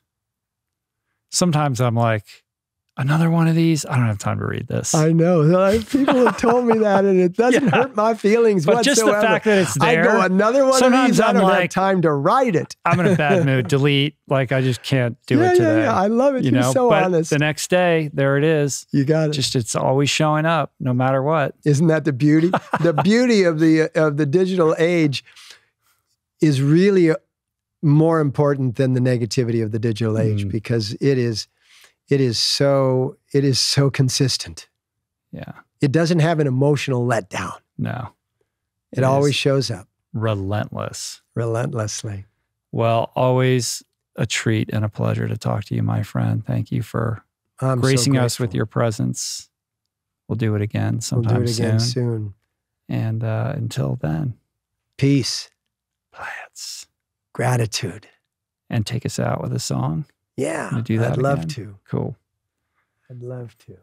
Speaker 2: Sometimes I'm like, another one of these? I don't have time to read this.
Speaker 1: I know. People have told me that, and it doesn't hurt my feelings
Speaker 2: but
Speaker 1: whatsoever.
Speaker 2: Just the fact that it's there.
Speaker 1: I go, another one of these? I don't have time to write it.
Speaker 2: I'm in a bad mood. Delete. Like, I just can't do it today.
Speaker 1: Yeah. I love it. You're so honest.
Speaker 2: The next day, there it is.
Speaker 1: You got it.
Speaker 2: It's always showing up, no matter what.
Speaker 1: Isn't that the beauty? The beauty of the digital age is really more important than the negativity of the digital age, because it is so consistent.
Speaker 2: Yeah.
Speaker 1: It doesn't have an emotional letdown.
Speaker 2: No.
Speaker 1: It always shows up.
Speaker 2: Relentlessly. Well, always a treat and a pleasure to talk to you, my friend. Thank you for gracing us with your presence. We'll do it again sometime
Speaker 1: We'll do it again soon.
Speaker 2: And until then,
Speaker 1: peace,
Speaker 2: plants,
Speaker 1: gratitude,
Speaker 2: and take us out with a song.
Speaker 1: Yeah,
Speaker 2: Do that
Speaker 1: I'd love to.
Speaker 2: Cool.
Speaker 1: I'd love to.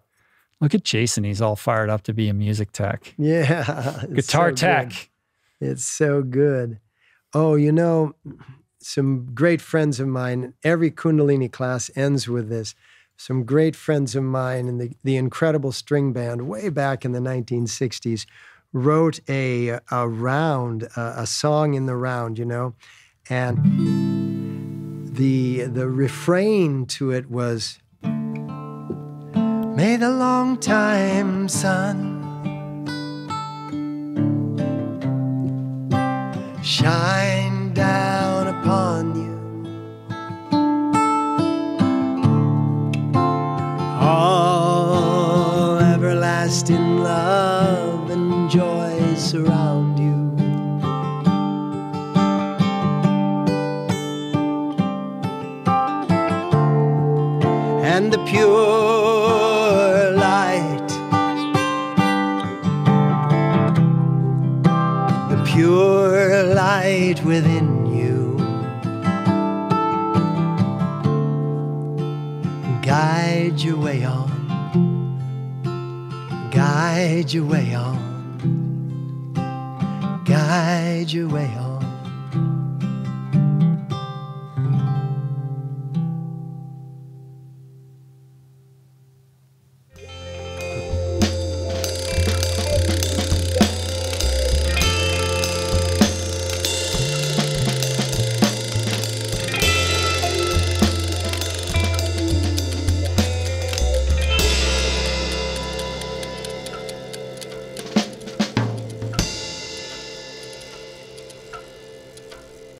Speaker 2: Look at Jason. He's all fired up to be a music tech.
Speaker 1: Yeah.
Speaker 2: Guitar tech.
Speaker 1: Good. It's so good. Oh, you know, some great friends of mine, every Kundalini class ends with this. Some great friends of mine in the incredible string band way back in the 1960s wrote a song in the round, you know, and the refrain to it was, may the long time sun shine down upon you. All everlasting love and joy surround you. And the pure light, the pure light within you, guide your way on, guide your way on, guide your way on.